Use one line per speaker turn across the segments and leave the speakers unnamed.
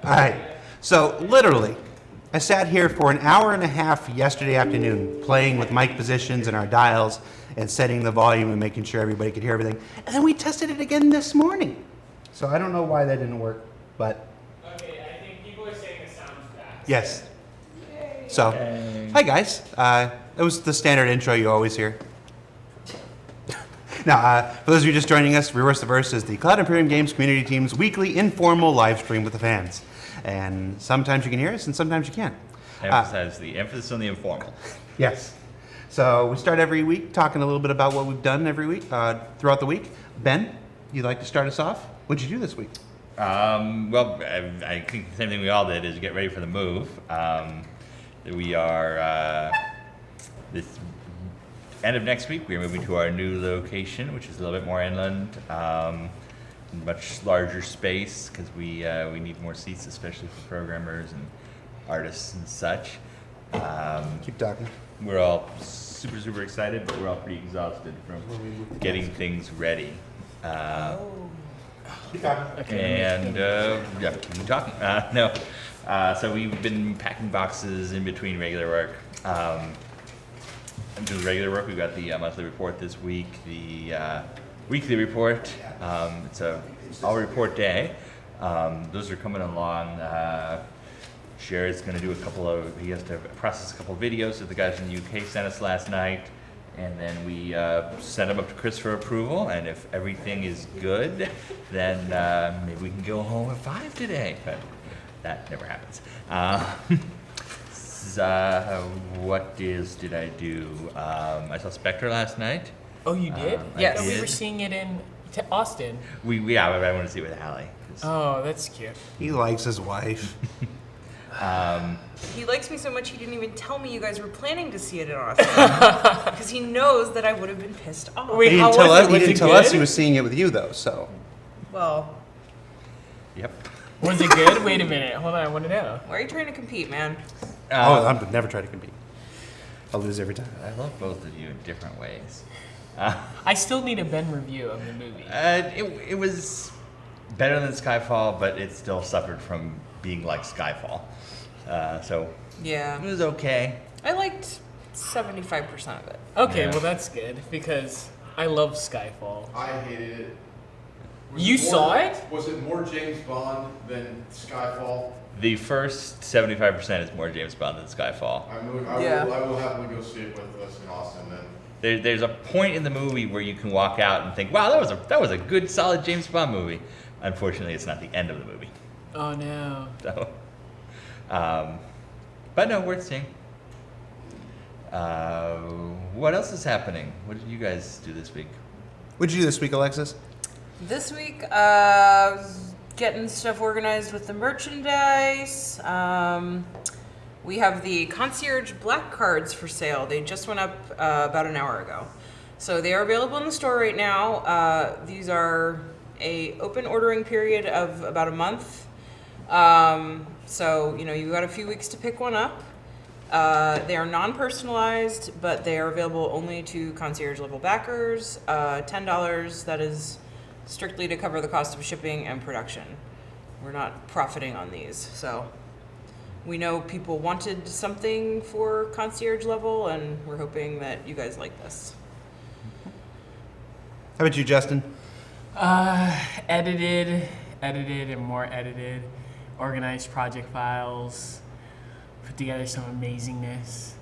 All right. So literally, I sat here for an hour and a half yesterday afternoon playing with mic positions and our dials and setting the volume and making sure everybody could hear everything. And then we tested it again this morning. So I don't know why that didn't work, but...
Okay, I think people are saying it sounds fast.
Yes. So, hi guys. It was the standard intro you always hear. Now, for those of you just joining us, Reverse the Verse is the Cloud Imperium Games community team's weekly informal live stream with the fans. And sometimes you can hear us and sometimes you can't.
Emphasize the emphasis on the informal.
Yes. So we start every week talking a little bit about what we've done every week, throughout the week. Ben, you'd like to start us off? What'd you do this week?
Well, I think the same thing we all did is get ready for the move. We are, this end of next week, we're moving to our new location, which is a little bit more inland, much larger space, because we need more seats, especially for programmers and artists and such.
Keep talking.
We're all super, super excited, but we're all pretty exhausted from getting things ready.
Keep talking.
Okay. And yeah, keep talking. So we've been packing boxes in between regular work. Into the regular work, we've got the monthly report this week, the weekly report. It's a all report day. Those are coming along. Jared's going to do he has to process a couple of videos that the guys in the UK sent us last night. And then we send them up to Chris for approval. And if everything is good, then maybe we can go home at 5 today. But that never happens. What did I do? I saw Spectre last night.
Oh, you did?
Yes.
We were seeing it in Austin.
Yeah, I want to see it with Hallie.
Oh, that's cute.
He likes his wife.
He likes me so much he didn't even tell me you guys were planning to see it in Austin. Because he knows that I would have been pissed off.
Wait,
He
how
didn't tell
was
us.
it?
He
Was
didn't
it
tell us
good?
he was seeing it with you, though. So.
Well,
Yep.
Was it good? Wait a minute. Hold on, I want to know.
why are you trying to compete, man?
I would never try to compete. I'll lose every time.
I love both of you in different ways.
I still need a Ben review of the movie.
It was better than Skyfall, but it still suffered from being like Skyfall. So
Yeah.
it was okay.
I liked 75% of it.
Okay,
Yeah.
well that's good because I love Skyfall.
I hated it.
You saw it?
Was it more James Bond than Skyfall?
The first 75% is more James Bond than Skyfall.
I will happily go see it with us in Austin then.
There's a point in the movie where you can walk out and think, wow, that was a good, solid James Bond movie. Unfortunately, it's not the end of the movie.
Oh no.
So, but no, worth seeing. What else is happening? What did you guys do this week?
What'd you do this week, Alexis?
This week, was getting stuff organized with the merchandise. We have the concierge black cards for sale. They just went up about an hour ago. So they are available in the store right now. These are a open ordering period of about a month. So, you've got a few weeks to pick one up. They are non-personalized, but they are available only to concierge level backers. $10, that is strictly to cover the cost of shipping and production. We're not profiting on these, so we know people wanted something for concierge level, and we're hoping that you guys like this.
How about you, Justin?
Edited and more edited. Organized project files. Put together some amazingness.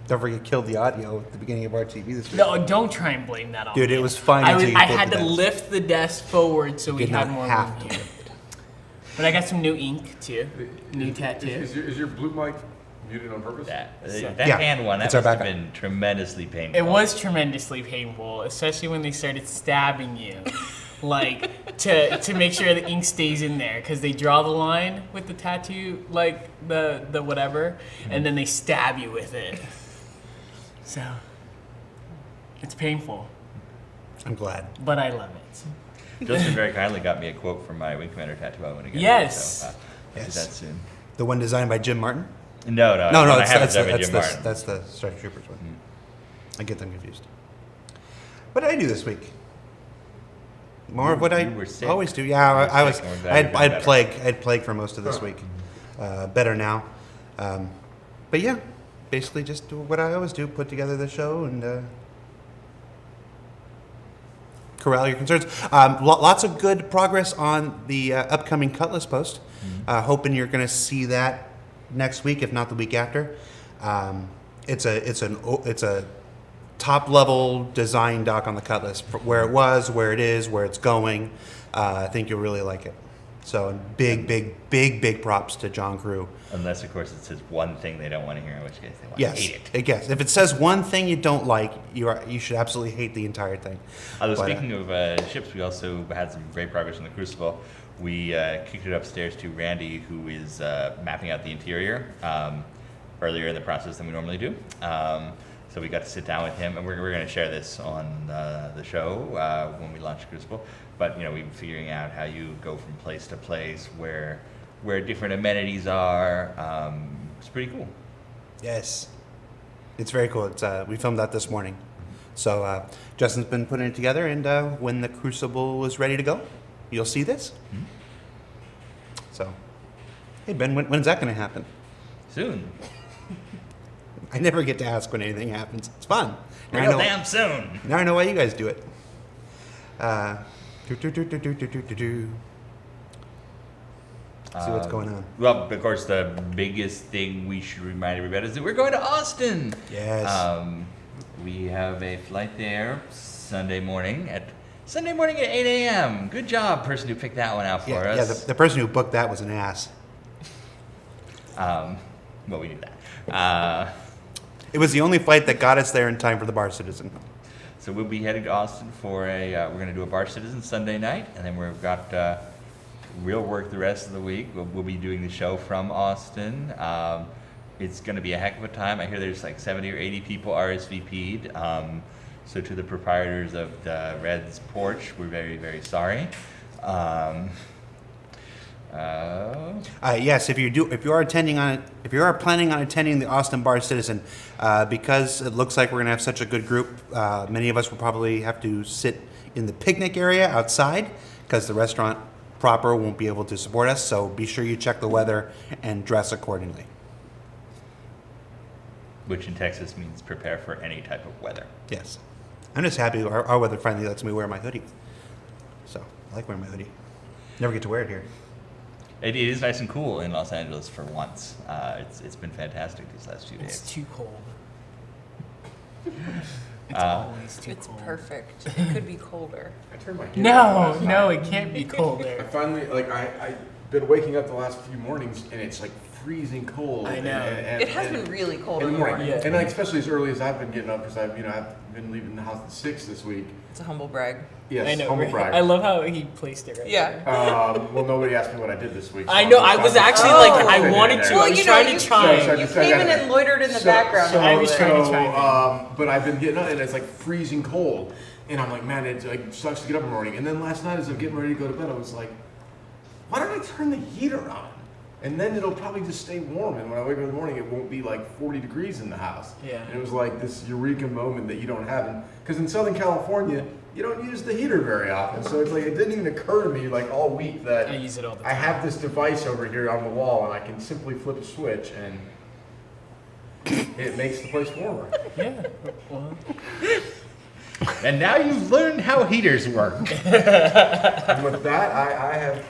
Don't forget, killed the audio at the beginning of our TV this week.
No, don't try and blame that on
Dude,
me.
it was fine
I,
until you
I
pulled
had
the
to
desk.
lift the desk forward so we
Did
had
not
more
have
room
to.
here. But I got some new ink too. New tattoo.
Is your blue mic muted on purpose?
That
Yeah,
hand one, that
it's our
must have
backup.
been tremendously painful.
It was tremendously painful, especially when they started stabbing you, like to make sure the ink stays in there, because they draw the line with the tattoo, like the whatever, and then they stab you with it. So it's painful,
I'm glad.
but I love it.
Justin very kindly got me a quote from my Wing Commander tattoo I want to get.
Yes.
So, I'll do that soon.
The one designed by Jim Martin?
No,
No,
I
that's,
have
that's,
done with
that's,
Jim
the,
Martin.
that's the Star Troopers one. I get them confused. What did I do this week? More of what
You were
I
sick.
always do. Yeah,
You were
I was.
sick, and we're
I
glad
had,
you're
I
doing
had plague. I had plague for most of this week. Better now. But yeah, basically just do what I always do: put together the show and corral your concerns. Lots of good progress on the upcoming Cutlass post. Hoping you're going to see that next week, if not the week after. It's a top level design dock on the Cutlass, where it was, where it is, where it's going. I think you'll really like it. So big props to John Crew.
Unless, of course, it says one thing they don't want to hear, in which case they want
Yes,
to hate it.
yes. If it says one thing you don't like, you should absolutely hate the entire thing.
Although
But,
speaking of ships, we also had some great progress on the Crucible. We kicked it upstairs to Randy, who is mapping out the interior earlier in the process than we normally do. So we got to sit down with him, and we're going to share this on the show when we launch Crucible. But we've been figuring out how you go from place to place, where different amenities are. It's pretty cool.
yes, it's very cool. It's we filmed that this morning, so Justin's been putting it together, and when the Crucible is ready to go, you'll see this. So, hey Ben, when's that going to happen?
Soon.
I never get to ask when anything happens. It's fun. Now I
Real
know-
damn soon.
Now I know why you guys do it. See what's going on.
Well, of course, the biggest thing we should remind everybody is that we're going to Austin.
Yes.
We have a flight there Sunday morning at 8 a.m. Good job, person who picked that one out for
Yeah,
us.
the person who booked that was an ass.
Well, we knew that.
It was the only flight that got us there in time for the Bar Citizen.
So we'll be heading to Austin for we're going to do a Bar Citizen Sunday night, and then we've got real work the rest of the week. We'll be doing the show from Austin. It's going to be a heck of a time. I hear there's like 70 or 80 people RSVP'd. So to the proprietors of the Red's Porch, we're very, very sorry.
Yes, if you are planning on attending the Austin Bar Citizen, because it looks like we're gonna have such a good group, many of us will probably have to sit in the picnic area outside because the restaurant proper won't be able to support us. So be sure you check the weather and dress accordingly.
Which in Texas means prepare for any type of weather.
Yes, I'm just happy our weather finally lets me wear my hoodie. So I like wearing my hoodie. Never get to wear it here.
It is nice and cool in Los Angeles for once. It's been fantastic these last few
It's
days.
too cold. It's always too
It's
cold.
perfect. It could be colder.
I turned my heater on last
No,
night.
it can't be
I
colder.
finally, I've been waking up the last few mornings and it's like freezing cold.
I know.
And
It has been really cold
in the morning.
Yeah.
And like, especially as early as I've been getting up because I've been leaving the house at 6 this week.
It's a humble brag.
Yes,
I know.
humble brag.
I love how he placed it right
Yeah.
there.
Well, nobody asked me what I did this week. so
I know. I was actually like,
Oh.
I wanted to.
Well,
I was
you know,
trying
you-
to chime.
So-
You
so I
came in
gotta-
and loitered in the background.
I was trying to chime in.
But I've been getting up and it's like freezing cold. And I'm like, man, it like sucks to get up in the morning. And then last night as I'm getting ready to go to bed, I was like, why don't I turn the heater on? And then it'll probably just stay warm. And when I wake up in the morning, it won't be like 40 degrees in the house.
Yeah.
And it was like this eureka moment that you don't have. Because in Southern California, you don't use the heater very often. So it's like, it didn't even occur to me like all week that
I use it all the
I
time.
have this device over here on the wall and I can simply flip a switch and it makes the place warmer.
Yeah. Well,
And now you've learned how heaters work.
And with that, I have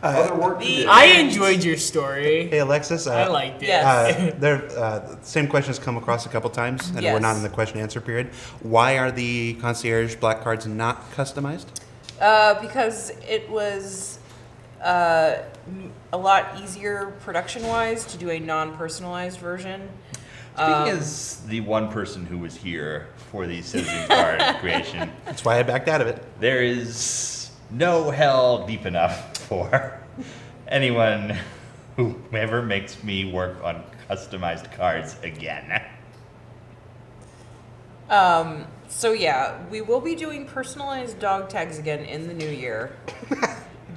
other work to do.
I enjoyed your story.
Hey Alexis,
I liked it.
Yes.
Same question has come across a couple times, and we're
Yes.
not in the question answer period. Why are the concierge black cards not customized?
Because it was a lot easier production-wise to do a non-personalized version.
Speaking as the one person who was here for the citizen card creation,
That's why I backed out of it.
there is no hell deep enough for anyone who ever makes me work on customized cards again.
So yeah, we will be doing personalized dog tags again in the new year.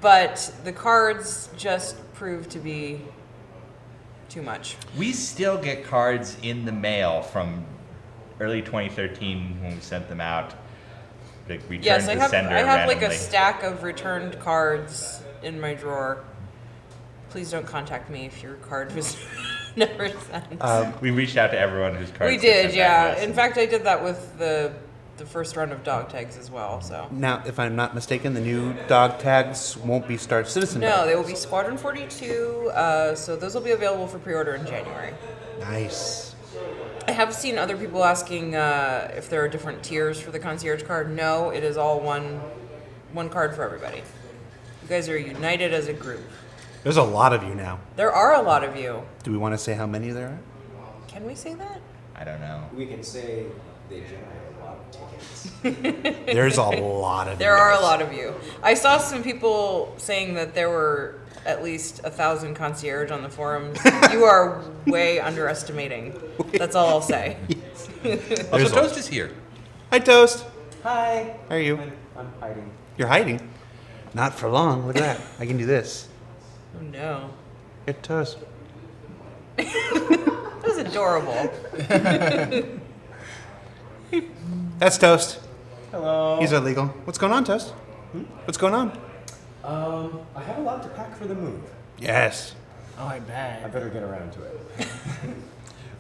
But the cards just proved to be too much.
We still get cards in the mail from early 2013 when we sent them out. like return
Yes,
to
I have.
sender
I have like
randomly.
a stack of returned cards in my drawer. Please don't contact me if your card was never sent.
We reached out to everyone whose cards
We
they
did,
sent
yeah.
back to us.
In fact, I did that with the first round of dog tags as well. So
Now, if I'm not mistaken, the new dog tags won't be Star Citizen
no,
dogs.
they will be Squadron 42. So those will be available for pre-order in January.
Nice.
I have seen other people asking if there are different tiers for the concierge card. No, it is all one card for everybody. You guys are united as a group.
There's a lot of you now.
There are a lot of you.
Do we want to say how many there are?
Can we say that?
I don't know.
We can say they generate a lot of tickets.
There's a lot of you.
There are a
guys.
lot of you. I saw some people saying that there were at least 1,000 concierge on the forums. You are way underestimating. That's all I'll say.
There's
Also,
a-
Toast is here.
Hi, Toast.
Hi.
How are you?
I'm hiding.
You're hiding. Not for long. Look at that. I can do this.
Oh no.
Get Toast.
That was adorable.
That's Toast.
Hello.
He's illegal. What's going on, Toast? What's going on?
I have a lot to pack for the move.
Yes.
Oh, I
I
bet.
better get around to it.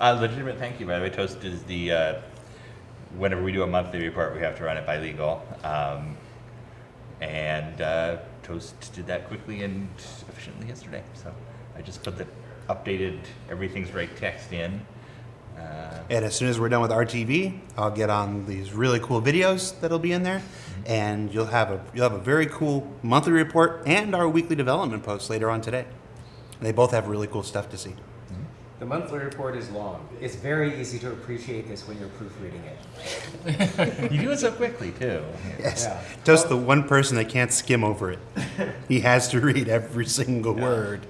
Legitimate thank you, by the way. Toast is the, whenever we do a monthly report, we have to run it by legal. And Toast did that quickly and efficiently yesterday. So I just put the updated everything's right text in.
And as soon as we're done with RTV, I'll get on these really cool videos that'll be in there, and you'll have a very cool monthly report and our weekly development posts later on today. And they both have really cool stuff to see.
The monthly report is long. It's very easy to appreciate this when you're proofreading it.
You do it so quickly, too.
Yes.
Yeah.
Just the one person that can't skim over it. He has to read every single word.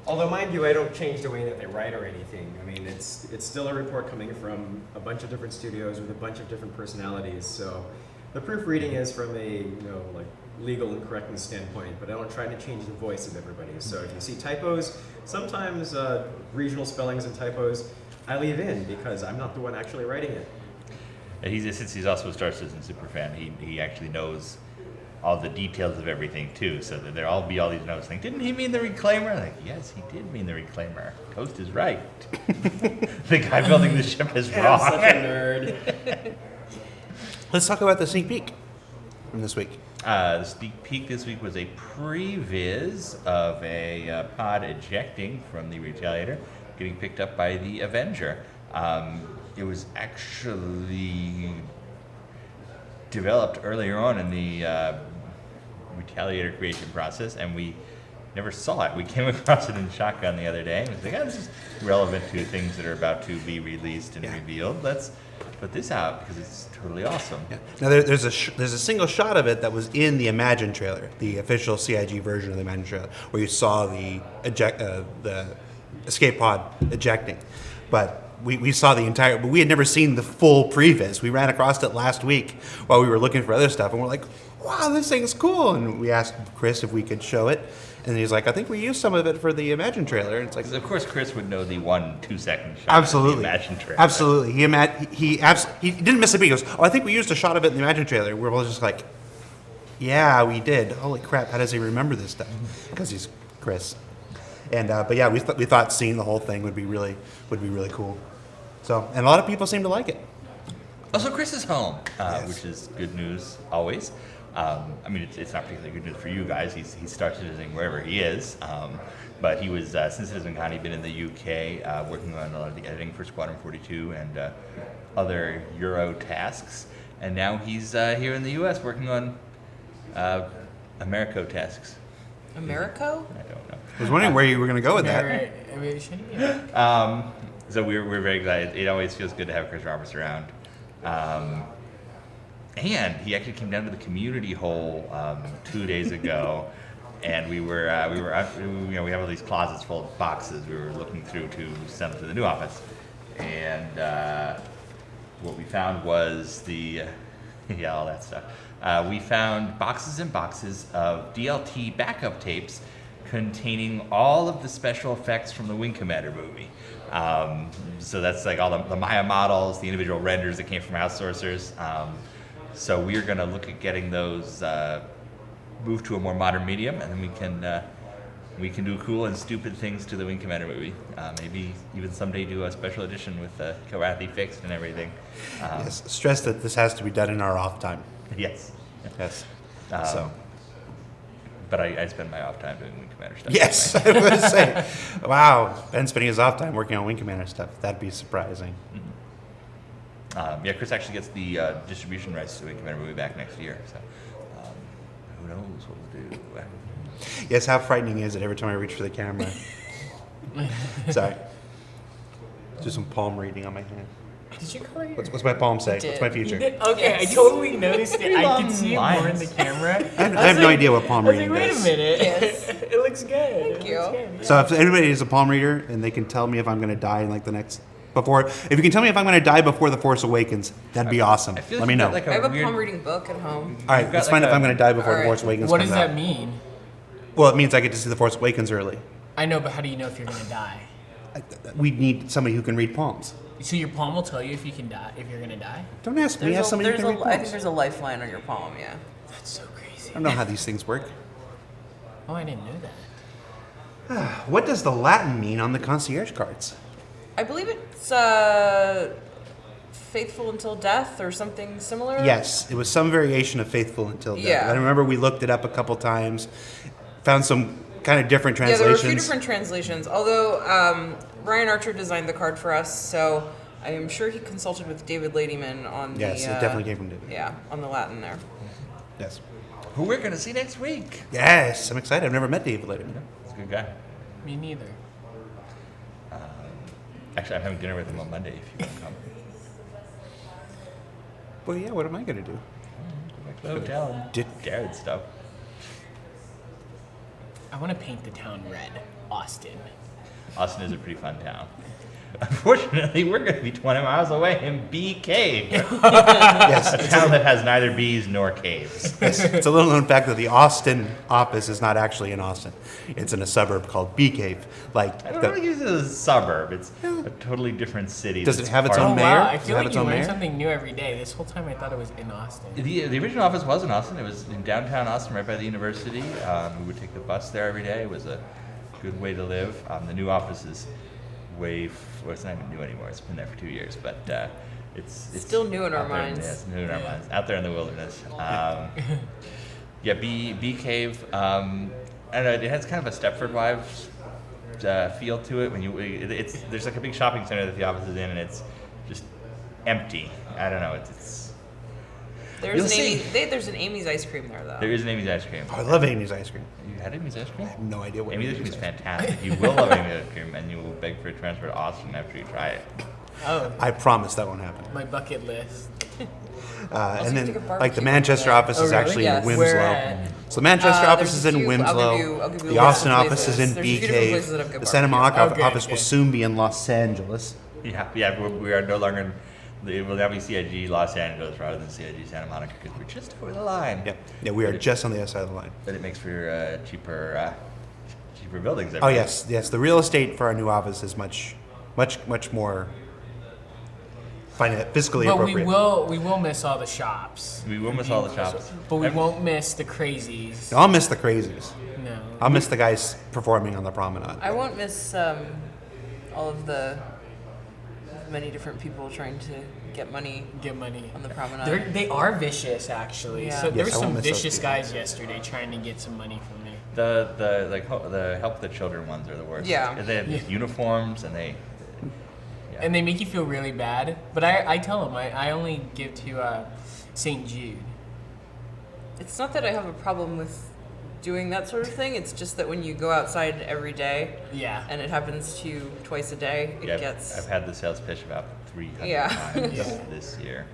Although, mind you, I don't change the way that they write or anything. I mean, it's still a report coming from a bunch of different studios with a bunch of different personalities. So the proofreading is from a like legal and correctness standpoint, but I don't try to change the voice of everybody. So if you see typos, sometimes regional spellings and typos, I leave in because I'm not the one actually writing it.
And since he's also a Star Citizen superfan, he actually knows all the details of everything too. So that there'll all be all these notes like, didn't he mean the reclaimer? Like, yes, he did mean the reclaimer. Toast is right. The guy building the ship is wrong.
I'm such a nerd.
Let's talk about the sneak peek from this week.
The sneak peek this week was a previs of a pod ejecting from the Retaliator, getting picked up by the Avenger. It was actually developed earlier on in the Retaliator creation process, and we never saw it. We came across it in Shotgun the other day, and we was like, this is relevant to things that are about to be released and revealed. Let's put this out because it's totally awesome.
Yeah. Now there's a single shot of it that was in the Imagine trailer, the official CIG version of the Imagine trailer, where you saw the escape pod ejecting. But we saw the entire, but we had never seen the full previs. We ran across it last week while we were looking for other stuff, and we're like, wow, this thing's cool. And we asked Chris if we could show it, and he's like, I think we used some of it for the Imagine trailer. And it's like,
Of course, Chris would know the 1-2 second shot
absolutely,
of the Imagine trailer.
absolutely. He didn't miss a beat. He goes, oh, I think we used a shot of it in the Imagine trailer. We're both just like, yeah, we did. Holy crap! How does he remember this stuff? Because he's Chris. And but yeah, we thought seeing the whole thing would be really cool. So, and a lot of people seem to like it.
Also, Chris is home,
Yes.
which is good news always. I mean, it's not particularly good news for you guys. He starts citizening wherever he is. But he was, since CitizenCon, he'd been in the UK working on a lot of the editing for Squadron 42 and other Euro tasks. And now he's here in the US working on Americo tasks.
Americo?
I don't know.
I was wondering where you were going to go with that.
Aviation? Yeah.
So we're very glad. It always feels good to have Chris Roberts around. And he actually came down to the community hall 2 days ago, and we were we have all these closets full of boxes we were looking through to send them to the new office, and what we found was all that stuff. We found boxes and boxes of DLT backup tapes containing all of the special effects from the Wing Commander movie. So that's like all the Maya models, the individual renders that came from outsourcers. So we're going to look at getting those moved to a more modern medium, and then we can do cool and stupid things to the Wing Commander movie. Maybe even someday do a special edition with Kilrathi fixed and everything.
Yes, stress that this has to be done in our off time.
Yes.
Yes.
So. But I spend my off time doing Wing Commander stuff.
Yes, I was say. Wow, Ben spending his off time working on Wing Commander stuff. That'd be surprising.
Yeah, Chris actually gets the distribution rights to the Wing Commander movie back next year. So who knows what we'll do.
Yes, how frightening is it every time I reach for the camera? Sorry. Do some palm reading on my hand.
Did you color your...
What's my palm say?
did.
What's my future?
Okay, I totally noticed it. I could see it more in
lines.
the camera.
I have no idea what palm
I was
reading
like, wait a
does.
minute.
Yes.
It looks good.
Thank you.
So if anybody is a palm reader and they can tell me if I'm going to die in like the next if you can tell me if I'm going to die before The Force Awakens, that'd be awesome.
I feel
Let
like
me
you've
know.
got,
I have a
weird-
palm reading book at home.
All right,
you've got
let's find
like
if I'm
a-
going to die before
All
The
right.
Force Awakens
What
comes
does that
out.
mean?
Well, it means I get to see The Force Awakens early.
I know, but how do you know if you're gonna die?
We need somebody who can read palms.
So your palm will tell you if you can die, if you're gonna die.
Don't ask me. Ask somebody who can read
I think
palms.
there's a lifeline on your palm, yeah.
That's so crazy.
I don't know how these things work.
Oh, I didn't know that.
What does the Latin mean on the concierge cards?
I believe it's faithful until death or something similar.
Yes, it was some variation of faithful until death.
Yeah.
I remember we looked it up a couple times, found some kind of different
Yeah, there
translations.
were a few different translations. Although Ryan Archer designed the card for us, so I am sure he consulted with David Ladyman on
Yes,
the.
it definitely came from David.
Yeah, on the Latin there.
Yes.
Who we're going to see next week.
Yes, I'm excited. I've never met David Letterman.
He's a good guy.
Me neither.
Actually, I'm having dinner with him on Monday if you want to come.
Well, yeah, what am I going to do?
Back to the hotel and
Did-
Jared stuff.
I want to paint the town red. Austin.
Austin is a pretty fun town. Unfortunately, we're going to be 20 miles away in Bee Cave,
Yes,
a town that has neither bees nor caves.
it's a little known fact that the Austin office is not actually in Austin. It's in a suburb called Bee Cave. Like,
I don't really use it as a suburb. It's a totally different city.
Does
that's
it have its
part
own
of-
mayor?
Wow, I
Does it
feel
have
like
its
you
own
learn
mayor?
something new every day. This whole time I thought it was in Austin.
The original office was in Austin. It was in downtown Austin, right by the university. We would take the bus there every day. It was a good way to live. The new office is well, it's not even new anymore. It's been there for 2 years, but it's
Still new in our
out there
minds.
Yeah, it's new in our minds. Out there in the wilderness. Yeah, Bee Cave. I don't know. It has kind of a Stepford Wives feel to it. There's like a big shopping center that the office is in, and it's just empty. I don't know. You'll see.
There's an Amy's ice cream there though.
There is an Amy's ice cream.
Oh, I love Amy's ice cream.
You had Amy's ice cream?
I have no idea what
Amy's ice cream is fantastic. You will love Amy's ice cream, and you will beg for a transfer to Austin after you try it.
Oh,
I promise that won't happen.
my bucket list.
And
you
then,
take a
like,
barbecue
the Manchester
one day.
office
Oh,
is
really?
actually
Yes.
in Winslow.
Where at?
So the Manchester office
there's
is
a
in
few-
Winslow.
I'll give you
The
a
Austin
list of
office is
places.
in
There's a
Bee
few different
Cave.
places that have good
The Santa
barbecue.
Monica
Okay,
office will
good.
soon be in Los Angeles.
Yeah, we are no longer. It will now be CIG Los Angeles rather than CIG Santa Monica because we're just over the line.
Yep. Yeah, we are just on the other side of the line.
But it makes for cheaper buildings.
Oh yes. The real estate for our new office is much more fiscally
But
appropriate.
we will miss all the shops.
We will miss all the shops.
But we won't miss the crazies.
I'll miss the crazies.
No.
I'll miss the guys performing on the promenade.
I won't miss all of the many different people trying to get money
Get money.
on the promenade.
They are vicious, actually.
Yeah.
So there
Yes,
were
I won't
some
miss those
vicious
people.
guys yesterday trying to get some money from me.
The help the children ones are the worst.
Yeah.
They have these uniforms and they. Yeah.
And they make you feel really bad. But I tell them I only give to St. Jude.
It's not that I have a problem with doing that sort of thing. It's just that when you go outside every day
Yeah.
and it happens to you twice a day, it
Yeah,
gets.
I've had the sales pitch about 300
Yeah.
times
Yeah.
this year.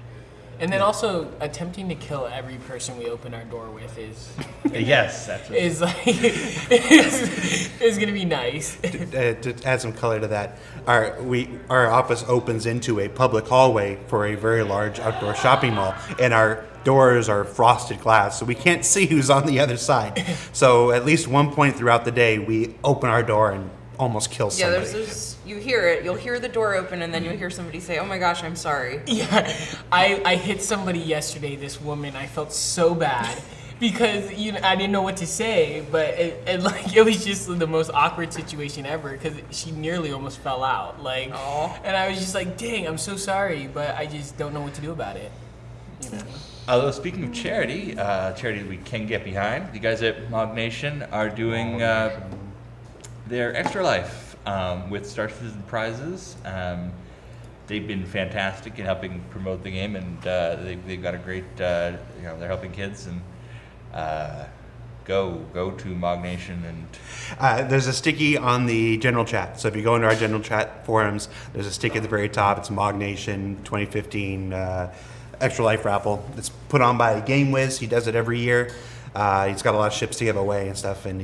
And then also attempting to kill every person we open our door with is
Yes, that's what
is like is gonna be nice.
To add some color to that, our office opens into a public hallway for a very large outdoor shopping mall, and our doors are frosted glass, so we can't see who's on the other side. So at least one point throughout the day, we open our door and almost kill
Yeah,
somebody.
there's you hear it. You'll hear the door open, and then you'll hear somebody say, "Oh my gosh, I'm sorry."
Yeah, I hit somebody yesterday. This woman, I felt so bad because I didn't know what to say, but it was just the most awkward situation ever because she nearly almost fell out. Like,
Aw.
and I was just like, "Dang, I'm so sorry," but I just don't know what to do about it.
Although speaking of charity, charity we can get behind, the guys at Mog Nation are doing their Extra Life with Star Citizen prizes. They've been fantastic in helping promote the game, and they've got a great, they're helping kids, and go to Mog Nation and
There's a sticky on the general chat. So if you go into our general chat forums, there's a sticky at the very top. It's Mog Nation 2015 Extra Life raffle. It's put on by Game Wiz. He does it every year. He's got a lot of ships to give away and stuff, and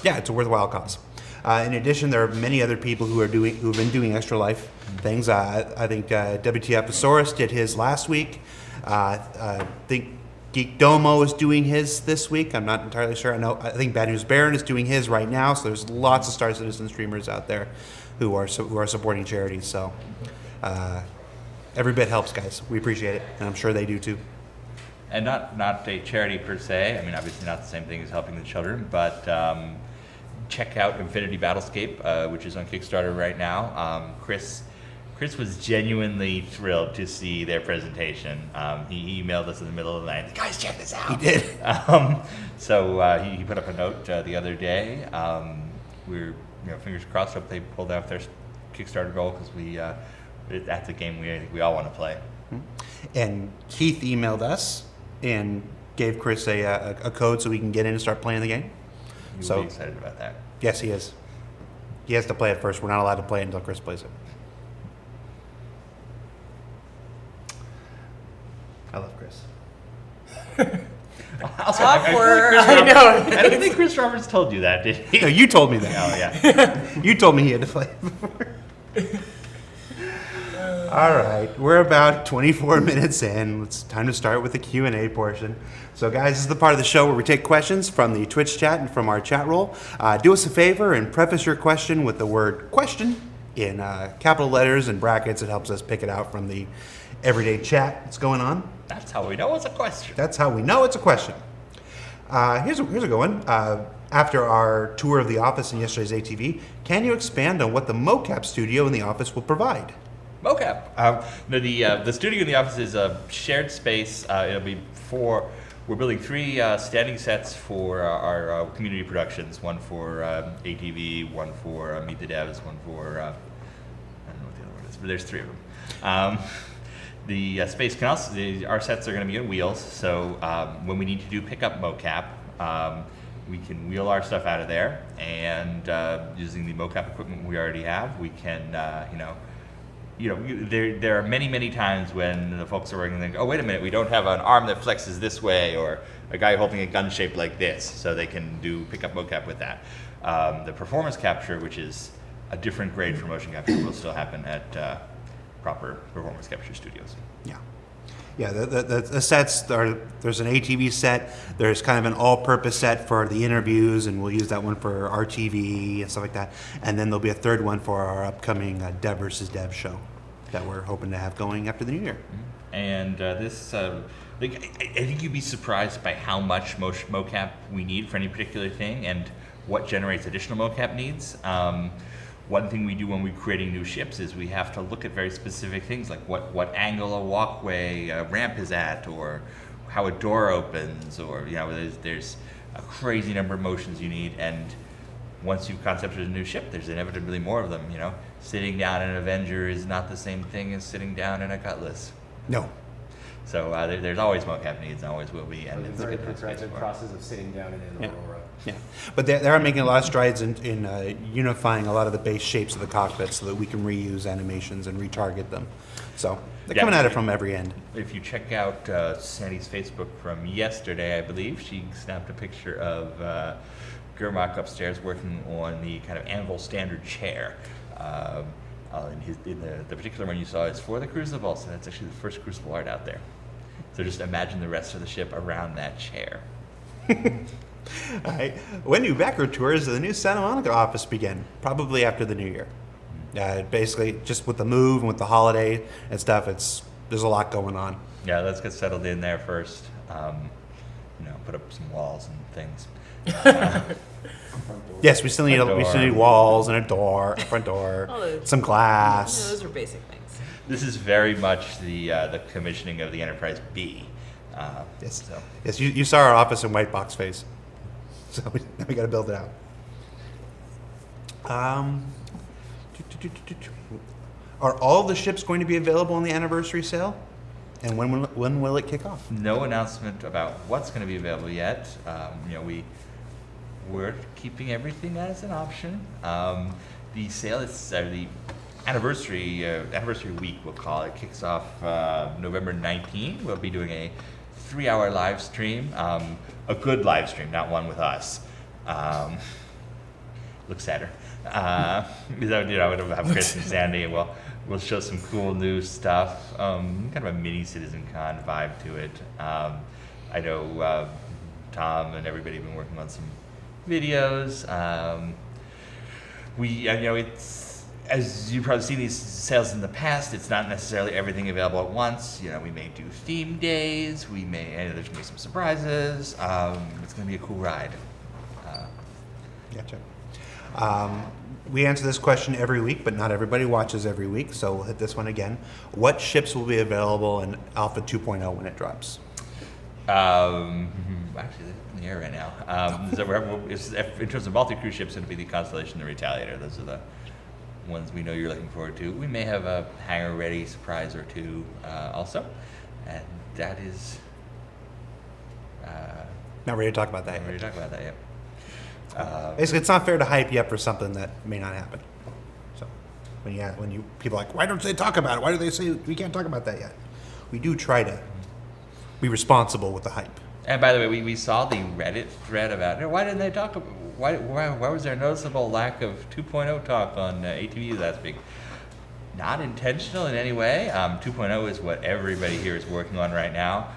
it's a worthwhile cause. In addition, there are many other people who've been doing Extra Life things. I think WTFosaurus did his last week. I think Geek Domo is doing his this week. I'm not entirely sure. I think Bad News Baron is doing his right now. So there's lots of Star Citizen streamers out there who are supporting charities. So every bit helps, guys. We appreciate it, and I'm sure they do too.
And not a charity per se. I mean, obviously not the same thing as helping the children, but check out Infinity Battlescape, which is on Kickstarter right now. Chris was genuinely thrilled to see their presentation. He emailed us in the middle of the night. Guys, check this out.
He did.
So he put up a note the other day. We're fingers crossed. Hope they pulled out their Kickstarter goal because that's a game I think we all want to play.
And Keith emailed us and gave Chris a code so we can get in and start playing the game.
You'll be excited about that.
Yes, he is. He has to play it first. We're not allowed to play it until Chris plays it. I love Chris.
Also,
Awkward.
I know.
I don't think Chris Roberts told you that, did he?
No, you told me that.
Oh, yeah.
You told me he had to play it before. All right, we're about 24 minutes in. It's time to start with the Q&A portion. So guys, this is the part of the show where we take questions from the Twitch chat and from our chat roll. Do us a favor and preface your question with the word question in capital letters and brackets. It helps us pick it out from the everyday chat that's going on.
That's how we know it's a question.
That's how we know it's a question. Here's a good one. After our tour of the office in yesterday's ATV, can you expand on what the mocap studio in the office will provide?
Mocap. The studio in the office is a shared space. It'll be we're building 3 standing sets for our community productions. One for ATV, one for Meet the Devs, one for I don't know what the other one is, but there's 3 of them. The space can also our sets are going to be on wheels. So when we need to do pickup mocap, we can wheel our stuff out of there, and using the mocap equipment we already have, we can there are many times when the folks are working and think, oh, wait a minute, we don't have an arm that flexes this way, or a guy holding a gun shaped like this, so they can do pickup mocap with that. The performance capture, which is a different grade for motion capture, will still happen at proper performance capture studios.
Yeah, the sets are, there's an ATV set, there's kind of an all-purpose set for the interviews, and we'll use that one for RTV and stuff like that. And then there'll be a third one for our upcoming Dev versus Dev show that we're hoping to have going after the new year.
And I think you'd be surprised by how much mocap we need for any particular thing and what generates additional mocap needs. One thing we do when we're creating new ships is we have to look at very specific things, like what angle a walkway ramp is at, or how a door opens, or there's a crazy number of motions you need. And once you've concepted a new ship, there's inevitably more of them. Sitting down in an Avenger is not the same thing as sitting down in a Cutlass.
No.
So there's always mocap needs, and always will be. And
The
it's a
very
good space
progressive
for it.
process of sitting down in an Aurora.
Yeah, but they are making a lot of strides in unifying a lot of the base shapes of the cockpit so that we can reuse animations and retarget them. So they're coming at it from every end.
If you check out Sandy's Facebook from yesterday, I believe, she snapped a picture of Gurmak upstairs working on the kind of anvil standard chair. In the particular one you saw is for the Crucible, so that's actually the first Crucible art out there. So just imagine the rest of the ship around that chair.
All right. When do backer tours of the new Santa Monica office begin? Probably after the new year. Basically, just with the move and with the holiday and stuff, there's a lot going on.
Yeah, let's get settled in there first. Put up some walls and things.
Yes, we still need
Front door.
walls and a door, a front door,
All those-
some glass.
Those are basic things.
This is very much the commissioning of the Enterprise B.
Yes.
So.
Yes, you saw our office in white box phase, so now we got to build it out. Are all the ships going to be available on the anniversary sale? And when will it kick off?
No announcement about what's going to be available yet. We're keeping everything as an option. The sale is the anniversary week, we'll call it, kicks off November 19th. We'll be doing a 3-hour live stream, a good live stream, not one with us. Look sadder. We'll have Chris and Sandy, and we'll show some cool new stuff. Kind of a mini CitizenCon vibe to it. I know Tom and everybody have been working on some videos. It's, as you've probably seen these sales in the past, it's not necessarily everything available at once. We may do theme days. There's going to be some surprises. It's going to be a cool ride.
Gotcha. We answer this question every week, but not everybody watches every week, so we'll hit this one again. What ships will be available in Alpha 2.0 when it drops?
Actually, they're in the air right now. In terms of multi-crew ships, it'll be the Constellation and the Retaliator. Those are the ones we know you're looking forward to. We may have a hangar-ready surprise or two also, and that is...
Not ready to talk about that
I'm
yet.
ready to talk about that yet.
Basically, it's not fair to hype you up for something that may not happen. So, when people are like, why don't they talk about it? Why do they say we can't talk about that yet? We do try to be responsible with the hype.
And by the way, we saw the Reddit thread about why didn't they talk about why was there a noticeable lack of 2.0 talk on ATV last week? Not intentional in any way. 2.0 is what everybody here is working on right now.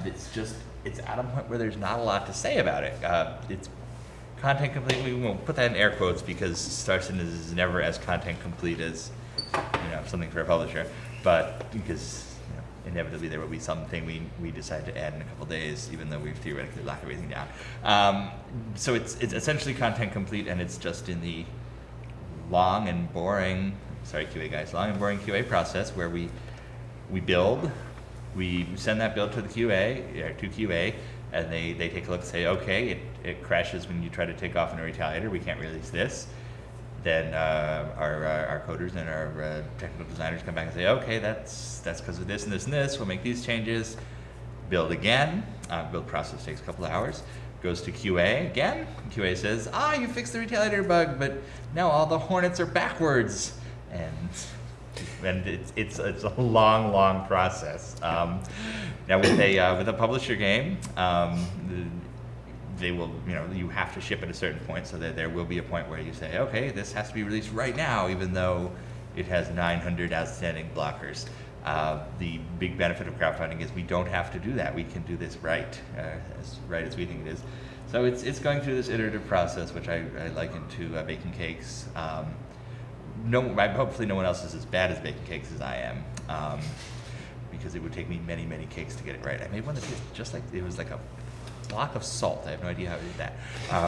It's at a point where there's not a lot to say about it. It's content complete. We won't put that in air quotes because Star Citizen is never as content complete as something for a publisher, but because inevitably there will be something we decide to add in a couple days, even though we've theoretically locked everything down. So it's essentially content complete, and it's just in the long and boring QA process where we build, we send that build to the QA, and they take a look and say, okay, it crashes when you try to take off in a Retaliator, we can't release this. Then our coders and our technical designers come back and say, okay, that's because of this and this and this, we'll make these changes. Build again. Build process takes a couple of hours. Goes to QA again. QA says, you fixed the Retaliator bug, but now all the Hornets are backwards. And it's a long process. Now with a publisher game, they will, you have to ship at a certain point, so that there will be a point where you say, okay, this has to be released right now, even though it has 900 outstanding blockers. The big benefit of crowdfunding is we don't have to do that. We can do this right as we think it is. So it's going through this iterative process, which I liken to baking cakes. Hopefully no one else is as bad as baking cakes as I am, because it would take me many cakes to get it right. I made one that tasted just like it was like a block of salt. I have no idea how I did that.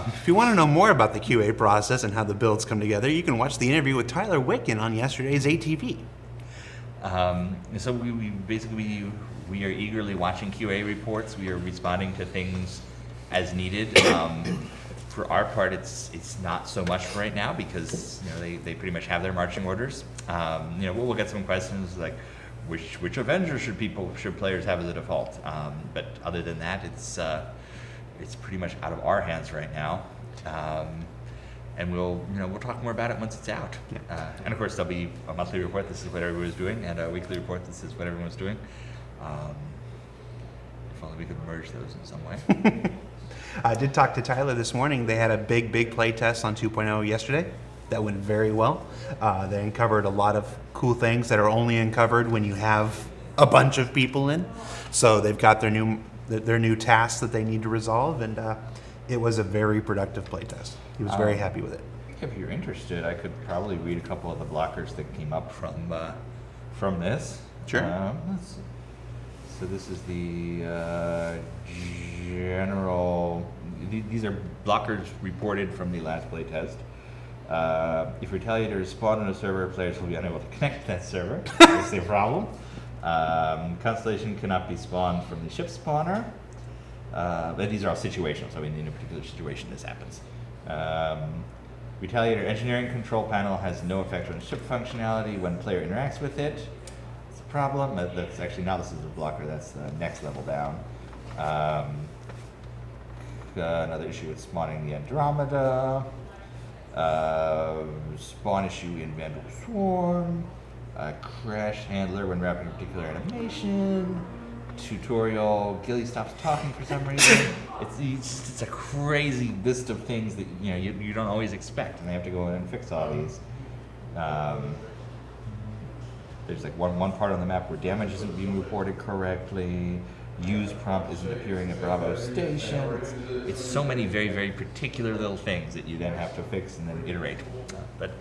If you want to know more about the QA process and how the builds come together, you can watch the interview with Tyler Wicken on yesterday's ATV.
So we are eagerly watching QA reports. We are responding to things as needed. For our part, it's not so much for right now because they pretty much have their marching orders. We'll get some questions like which Avenger should players have as a default. But other than that, it's pretty much out of our hands right now. And we'll talk more about it once it's out.
Yeah.
And of course there'll be a monthly report. This is what everyone's doing, and a weekly report. This is what everyone's doing. If only we could merge those in some way.
I did talk to Tyler this morning. They had a big play test on 2.0 yesterday. That went very well. They uncovered a lot of cool things that are only uncovered when you have a bunch of people in. So they've got their new tasks that they need to resolve, and it was a very productive playtest. He was very happy with it.
If you're interested, I could probably read a couple of the blockers that came up from this.
Sure.
Let's see. So this is the general. These are blockers reported from the last playtest. If Retaliator is spawned on a server, players will be unable to connect to that server. That's the problem. Constellation cannot be spawned from the ship spawner. But these are all situational, so in a particular situation this happens. Retaliator engineering control panel has no effect on ship functionality when player interacts with it. It's a problem. That's actually not listed as a blocker, that's the next level down. Another issue with spawning the Andromeda. Spawn issue in Vandal Swarm. Crash handler when wrapping a particular animation. Tutorial, Gilly stops talking for some reason. It's a crazy list of things that you don't always expect, and they have to go in and fix all these. There's like one part on the map where damage isn't being reported correctly. Use prompt isn't appearing at Bravo Station. It's so many very, very particular little things that you then have to fix and then iterate. But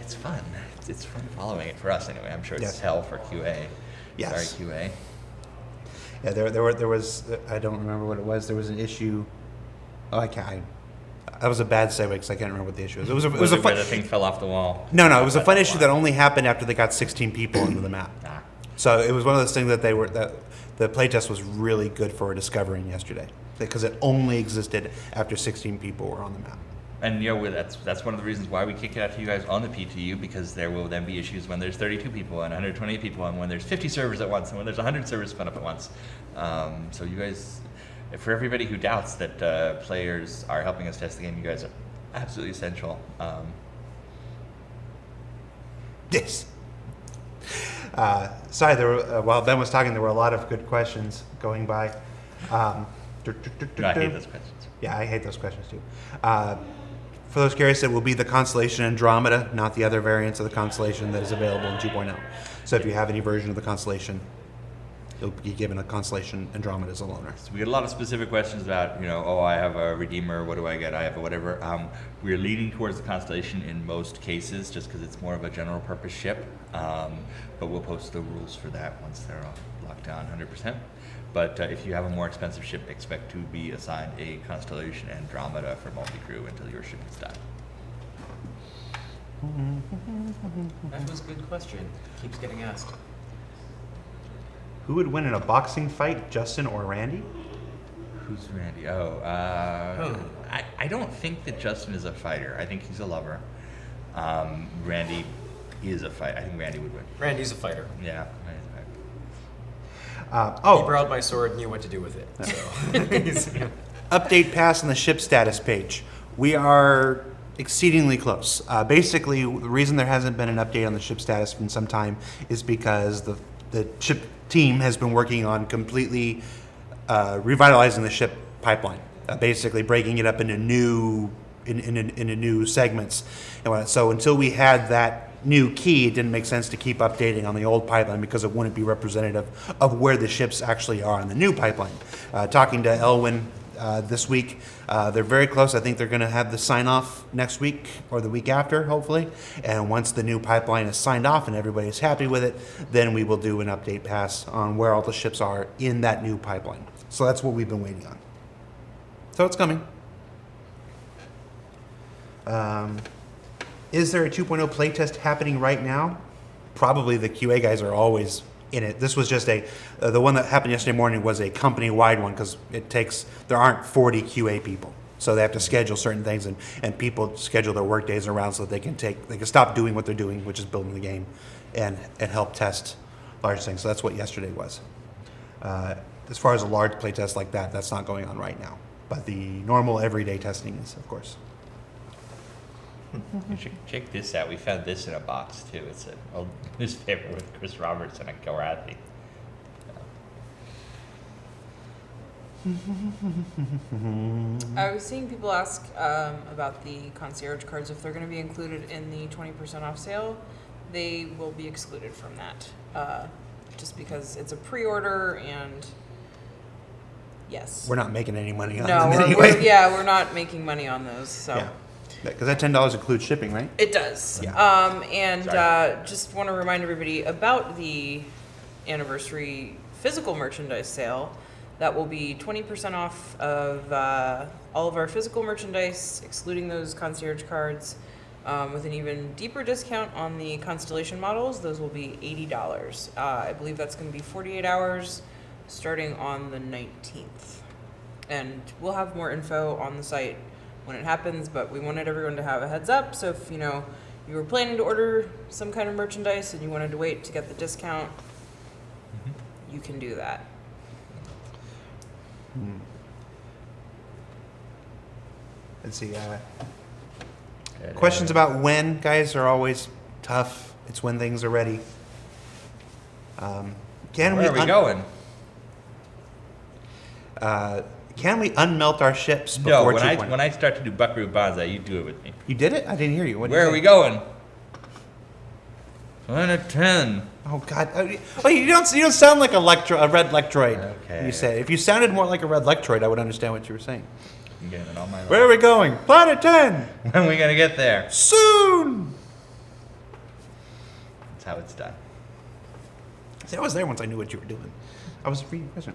it's fun. It's fun following it for us anyway. I'm sure it's hell for QA.
Yes.
Sorry, QA.
Yeah, there was, I don't remember what it was. There was an issue. Oh, that was a bad segue because I can't remember what the issue was. It was a fun.
The thing fell off the wall.
No, it was a fun issue that only happened after they got 16 people into the map. So it was one of those things that the playtest was really good for discovering yesterday because it only existed after 16 people were on the map.
And that's one of the reasons why we kick it out to you guys on the PTU, because there will then be issues when there's 32 people and 128 people, and when there's 50 servers at once, and when there's 100 servers spun up at once. So you guys, for everybody who doubts that players are helping us test the game, you guys are absolutely essential.
Yes. Sorry, while Ben was talking, there were a lot of good questions going by.
No, I hate those questions.
Yeah, I hate those questions too. For those curious, it will be the Constellation Andromeda, not the other variants of the Constellation that is available in 2.0. So if you have any version of the Constellation, you'll be given a Constellation Andromeda as a loaner.
So we get a lot of specific questions about, I have a Redeemer, what do I get? I have a whatever. We're leaning towards the Constellation in most cases, just because it's more of a general purpose ship. But we'll post the rules for that once they're all locked down 100%. But if you have a more expensive ship, expect to be assigned a Constellation Andromeda for multi-crew until your ship is done.
That was a good question. Keeps getting asked.
Who would win in a boxing fight, Justin or Randy?
Who's Randy? I don't think that Justin is a fighter. I think he's a lover. Randy is a fighter. I think Randy would win.
Randy's a fighter.
Yeah.
He borrowed my sword, knew what to do with it. So.
Update pass on the ship status page. We are exceedingly close. Basically, the reason there hasn't been an update on the ship status in some time is because the ship team has been working on completely revitalizing the ship pipeline, basically breaking it up into new segments. And so until we had that new key, it didn't make sense to keep updating on the old pipeline because it wouldn't be representative of where the ships actually are in the new pipeline. Talking to Elwin this week, they're very close. I think they're going to have the sign off next week or the week after, hopefully. And once the new pipeline is signed off and everybody's happy with it, then we will do an update pass on where all the ships are in that new pipeline. So that's what we've been waiting on. So it's coming. Is there a 2.0 playtest happening right now? Probably the QA guys are always in it. This was just the one that happened yesterday morning was a company-wide one because there aren't 40 QA people. So they have to schedule certain things and people schedule their work days around so that they can stop doing what they're doing, which is building the game and help test large things. So that's what yesterday was. As far as a large playtest like that, that's not going on right now. But the normal everyday testing is, of course.
Check this out. We found this in a box too. It's an old newspaper with Chris Roberts and a Gorathi.
I was seeing people ask about the concierge cards. If they're going to be included in the 20% off sale, they will be excluded from that. Just because it's a pre-order and Yes.
We're not making any money on
No,
them
we're,
anyway.
we're not making money on those. So.
Yeah. Because that $10 includes shipping, right?
It does.
Yeah.
And
Sorry.
just want to remind everybody about the anniversary physical merchandise sale. That will be 20% off of all of our physical merchandise, excluding those concierge cards, with an even deeper discount on the Constellation models. Those will be $80. I believe that's going to be 48 hours starting on the 19th. And we'll have more info on the site when it happens, but we wanted everyone to have a heads up. So if you were planning to order some kind of merchandise and you wanted to wait to get the discount, you can do that.
Let's see. Questions about when, guys, are always tough. It's when things are ready. Can
Where are we going?
Can we unmelt our ships before
No,
2.0?
when I start to do Buckaroo Banzai, you do it with me.
You did it? I didn't hear you. What did
Where
you
are we
say?
going? Planet 10.
Oh God! Oh, you don't sound like a red lectroid.
Okay.
You say if you sounded more like a red lectroid, I would understand what you were saying.
I'm getting it all my
Where are we going? Planet 10.
When are we gonna get there?
Soon.
That's how it's done.
See, I was there once. I knew what you were doing. I was reading the question.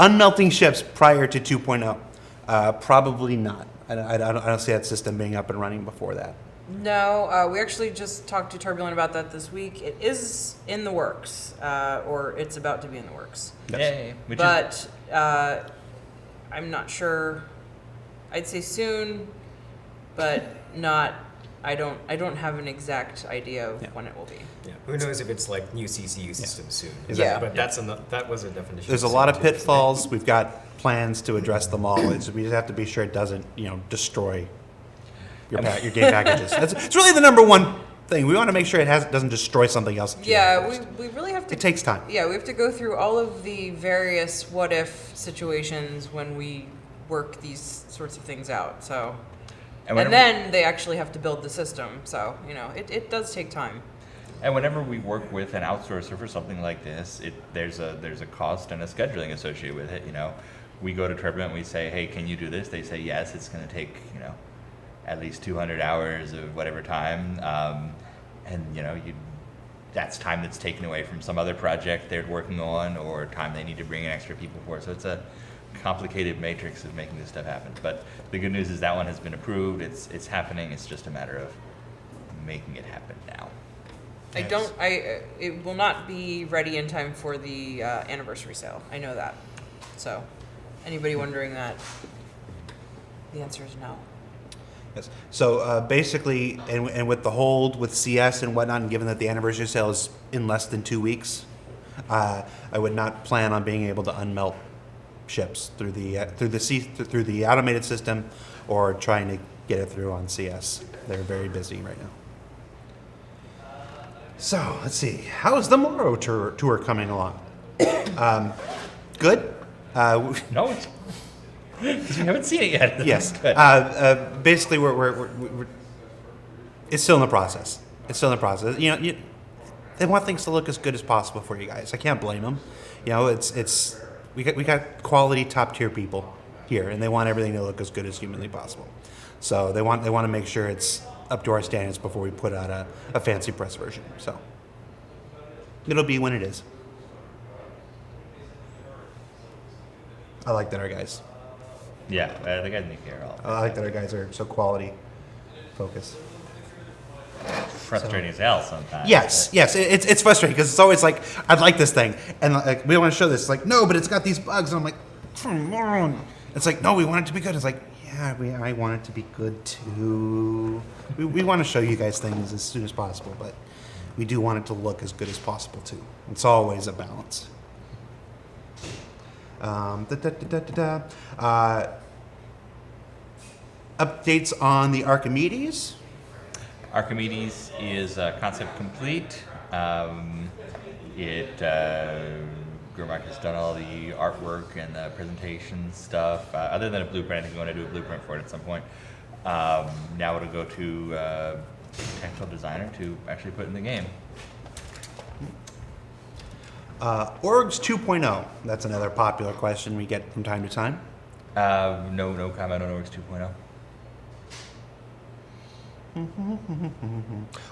Unmelting ships prior to 2.0? Probably not. I don't see that system being up and running before that.
No, we actually just talked to Turbulent about that this week. It is in the works, or it's about to be in the works.
Yes.
Yay.
But I'm not sure. I'd say soon, but not. I don't have an exact idea of when it will be.
Yeah. Who knows if it's like new CCU system soon?
Exactly.
But that was a definition.
There's a lot of pitfalls. We've got plans to address them all. We just have to be sure it doesn't, destroy your game packages. It's really the number one thing. We want to make sure it doesn't destroy something else.
Yeah, we really have to.
It takes time.
Yeah, we have to go through all of the various what if situations when we work these sorts of things out. So, and then they actually have to build the system. So it does take time.
And whenever we work with an outsourcer for something like this, there's a cost and a scheduling associated with it. We go to Turbulent and we say, hey, can you do this? They say yes. It's going to take at least 200 hours of whatever time, and that's time that's taken away from some other project they're working on, or time they need to bring in extra people for. So it's a complicated matrix of making this stuff happen. But the good news is that one has been approved. It's happening. It's just a matter of making it happen now.
It will not be ready in time for the anniversary sale. I know that. So, anybody wondering that, the answer is no.
Yes. So basically, and with the hold with CS and whatnot, and given that the anniversary sale is in less than 2 weeks, I would not plan on being able to unmelt ships through the automated system, or trying to get it through on CS. They're very busy right now. So let's see. How's the Morrow tour coming along? Good.
No, it's because we haven't seen it yet.
Yes.
Good.
Basically, we're it's still in the process. It's still in the process. They want things to look as good as possible for you guys. I can't blame them. We got quality, top tier people here, and they want everything to look as good as humanly possible. So they want to make sure it's up to our standards before we put out a fancy press version. So it'll be when it is. I like that our guys.
Yeah, the guys make care all.
I like that our guys are so quality focused.
Frustrating as hell sometimes.
Yes. It's frustrating because it's always like, I'd like this thing, and we want to show this. It's like, no, but it's got these bugs, and I'm like, come on. It's like, no, we want it to be good. It's like, yeah, I want it to be good too. We want to show you guys things as soon as possible, but we do want it to look as good as possible too. It's always a balance. Updates on the Archimedes.
Archimedes is concept complete. Gurmak has done all the artwork and the presentation stuff. Other than a blueprint, I think we want to do a blueprint for it at some point. Now it'll go to technical designer to actually put in the game.
Orgs 2.0. That's another popular question we get from time to time.
No comment on Orgs 2.0.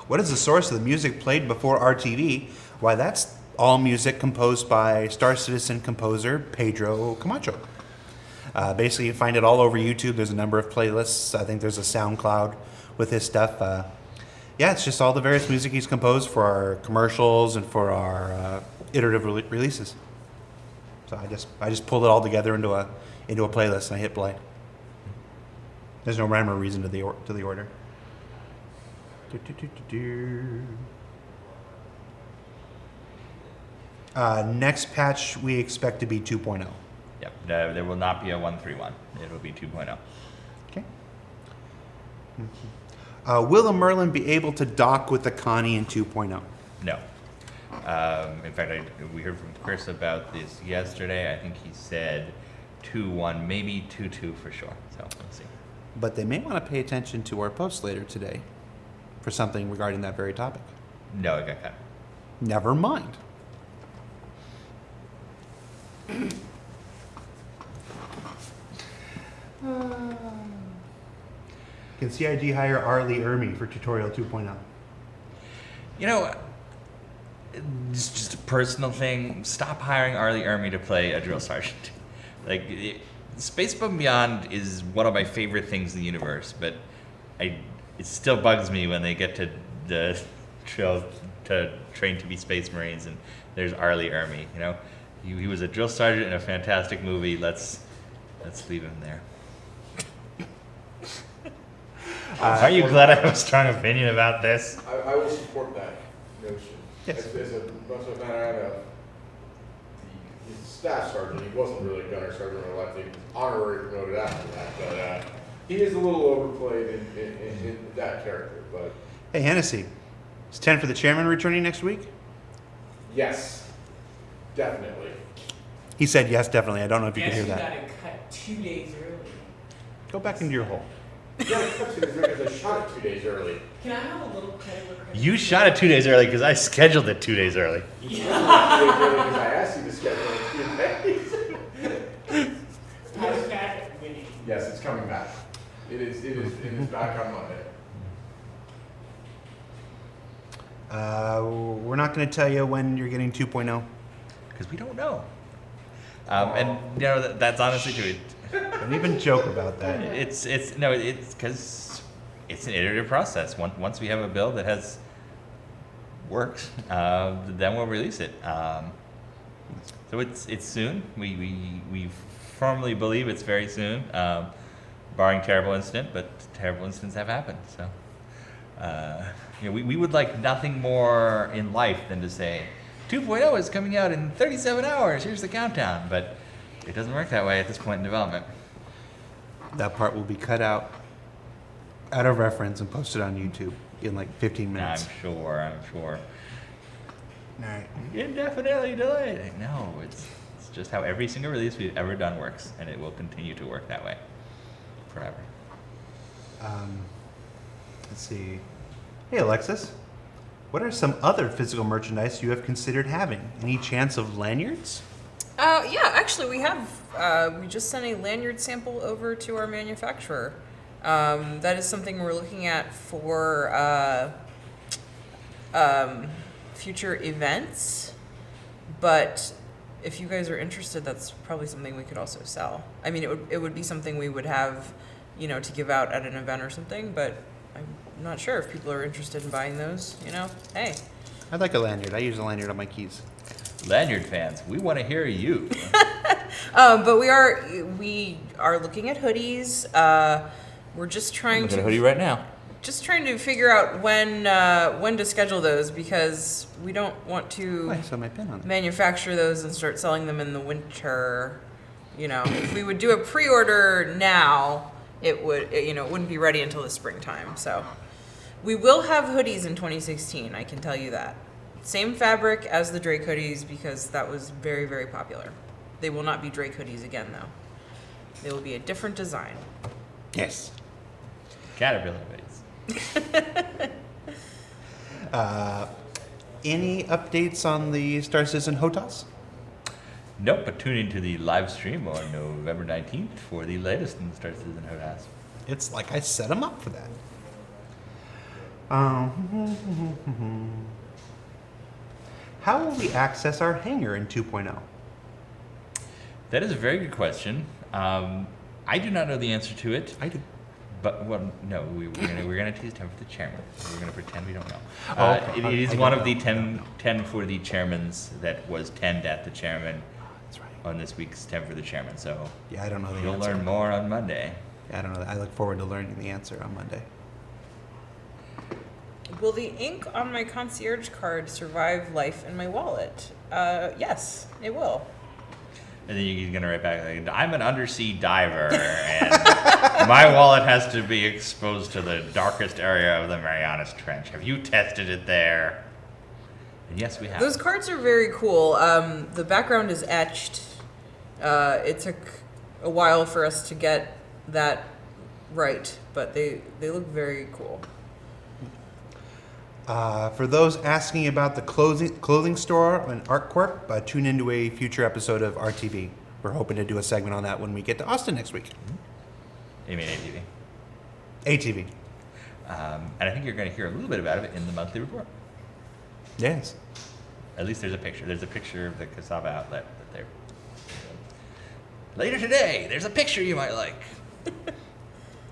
What is the source of the music played before RTV? Why, that's all music composed by Star Citizen composer Pedro Camacho. Basically, you find it all over YouTube. There's a number of playlists. I think there's a SoundCloud with his stuff. Yeah, it's just all the various music he's composed for our commercials and for our iterative releases. So I just pulled it all together into a playlist and I hit play. There's no rhyme or reason to the order. Next patch we expect to be 2.0.
Yep, there will not be a 1.3.1. It will be 2.0.
Okay. Will the Merlin be able to dock with the Connie in 2.0?
No. In fact, we heard from Chris about this yesterday. I think he said 2.1, maybe 2.2 for sure. So let's see.
But they may want to pay attention to our post later today for something regarding that very topic.
No, it got cut.
Never mind. Can CIG hire Arlie Ermy for tutorial 2.0?
You know, it's just a personal thing. Stop hiring Arlie Ermy to play a drill sergeant. Like, Space Above and Beyond is one of my favorite things in the universe, but it still bugs me when they get to the drill to train to be Space Marines and there's Arlie Ermy. You know, he was a drill sergeant in a fantastic movie. Let's leave him there. Are you glad I have a strong opinion about this?
I will support that notion.
Yes.
As a bunch of matter he's a staff sergeant. He wasn't really a gunner sergeant or left. He was honorary promoted after that. But he is a little overplayed in that character. But
Hey, Hennessy, is 10 for the chairman returning next week?
yes, definitely.
He said yes, definitely. I don't know if you could hear
Guess
that.
you got it cut 2 days early.
Go back into your hole.
Yeah, I cut it because I shot it 2 days early.
Can I have a little credit where credit?
You shot it 2 days early because I scheduled it 2 days early.
It wasn't 2 days early because I asked you to schedule it 2 days.
How's that winning?
Yes, it's coming back. It is back on Monday.
We're not going to tell you when you're getting 2.0.
Because we don't know. And you know that's honestly true.
Don't even joke about that.
It's because it's an iterative process. Once we have a build that has works, then we'll release it. So it's soon. We firmly believe it's very soon, barring terrible incident. But terrible incidents have happened. So we would like nothing more in life than to say 2.0 is coming out in 37 hours. Here's the countdown. But it doesn't work that way at this point in development.
That part will be cut out of reference and posted on YouTube in like 15 minutes.
I'm sure.
All right.
Indefinitely delayed. No, it's just how every single release we've ever done works, and it will continue to work that way forever.
Let's see. Hey, Alexis. What are some other physical merchandise you have considered having? Any chance of lanyards?
Yeah, actually, we have. We just sent a lanyard sample over to our manufacturer. That is something we're looking at for future events. But if you guys are interested, that's probably something we could also sell. I mean, it would be something we would have, to give out at an event or something. But I'm not sure if people are interested in buying those. Hey.
I'd like a lanyard. I use a lanyard on my keys.
Lanyard fans, we want to hear you.
But we are looking at hoodies. We're just trying
I'm looking
to
at a hoodie right now.
just trying to figure out when to schedule those because we don't want to
Oh, I saw my pin on it.
manufacture those and start selling them in the winter. If we would do a pre-order now, it wouldn't be ready until the springtime. So we will have hoodies in 2016. I can tell you that. Same fabric as the Drake hoodies because that was very, very popular. They will not be Drake hoodies again, though. They will be a different design.
Yes.
Caterpillar hoodies.
any updates on the Star Citizen HOTAS?
Nope, but tune into the live stream on November 19th for the latest in Star Citizen HOTAS.
It's like I set them up for that. How will we access our hangar in 2.0?
That is a very good question. I do not know the answer to it.
I do.
But well, no, we're gonna tease 10 for the chairman. We're gonna pretend we don't know.
Okay.
It is
I
one
don't
of the
know.
10 for the chairmans that was 10 at the chairman
That's right.
on this week's 10 for the chairman. So
Yeah, I don't know the
you'll
answer.
learn more on Monday.
Yeah, I don't know. I look forward to learning the answer on Monday.
Will the ink on my concierge card survive life in my wallet? Yes, it will.
And then you're gonna write back like, I'm an undersea diver, and my wallet has to be exposed to the darkest area of the Marianas Trench. Have you tested it there? And yes, we have.
Those cards are very cool. The background is etched. It took a while for us to get that right, but they look very cool.
For those asking about the clothing store and ArtCorp, tune into a future episode of RTV. We're hoping to do a segment on that when we get to Austin next week.
You mean ATV?
ATV.
And I think you're going to hear a little bit about it in the monthly report.
Yes.
At least there's a picture. There's a picture of the cassava outlet that they're. Later today, there's a picture you might like.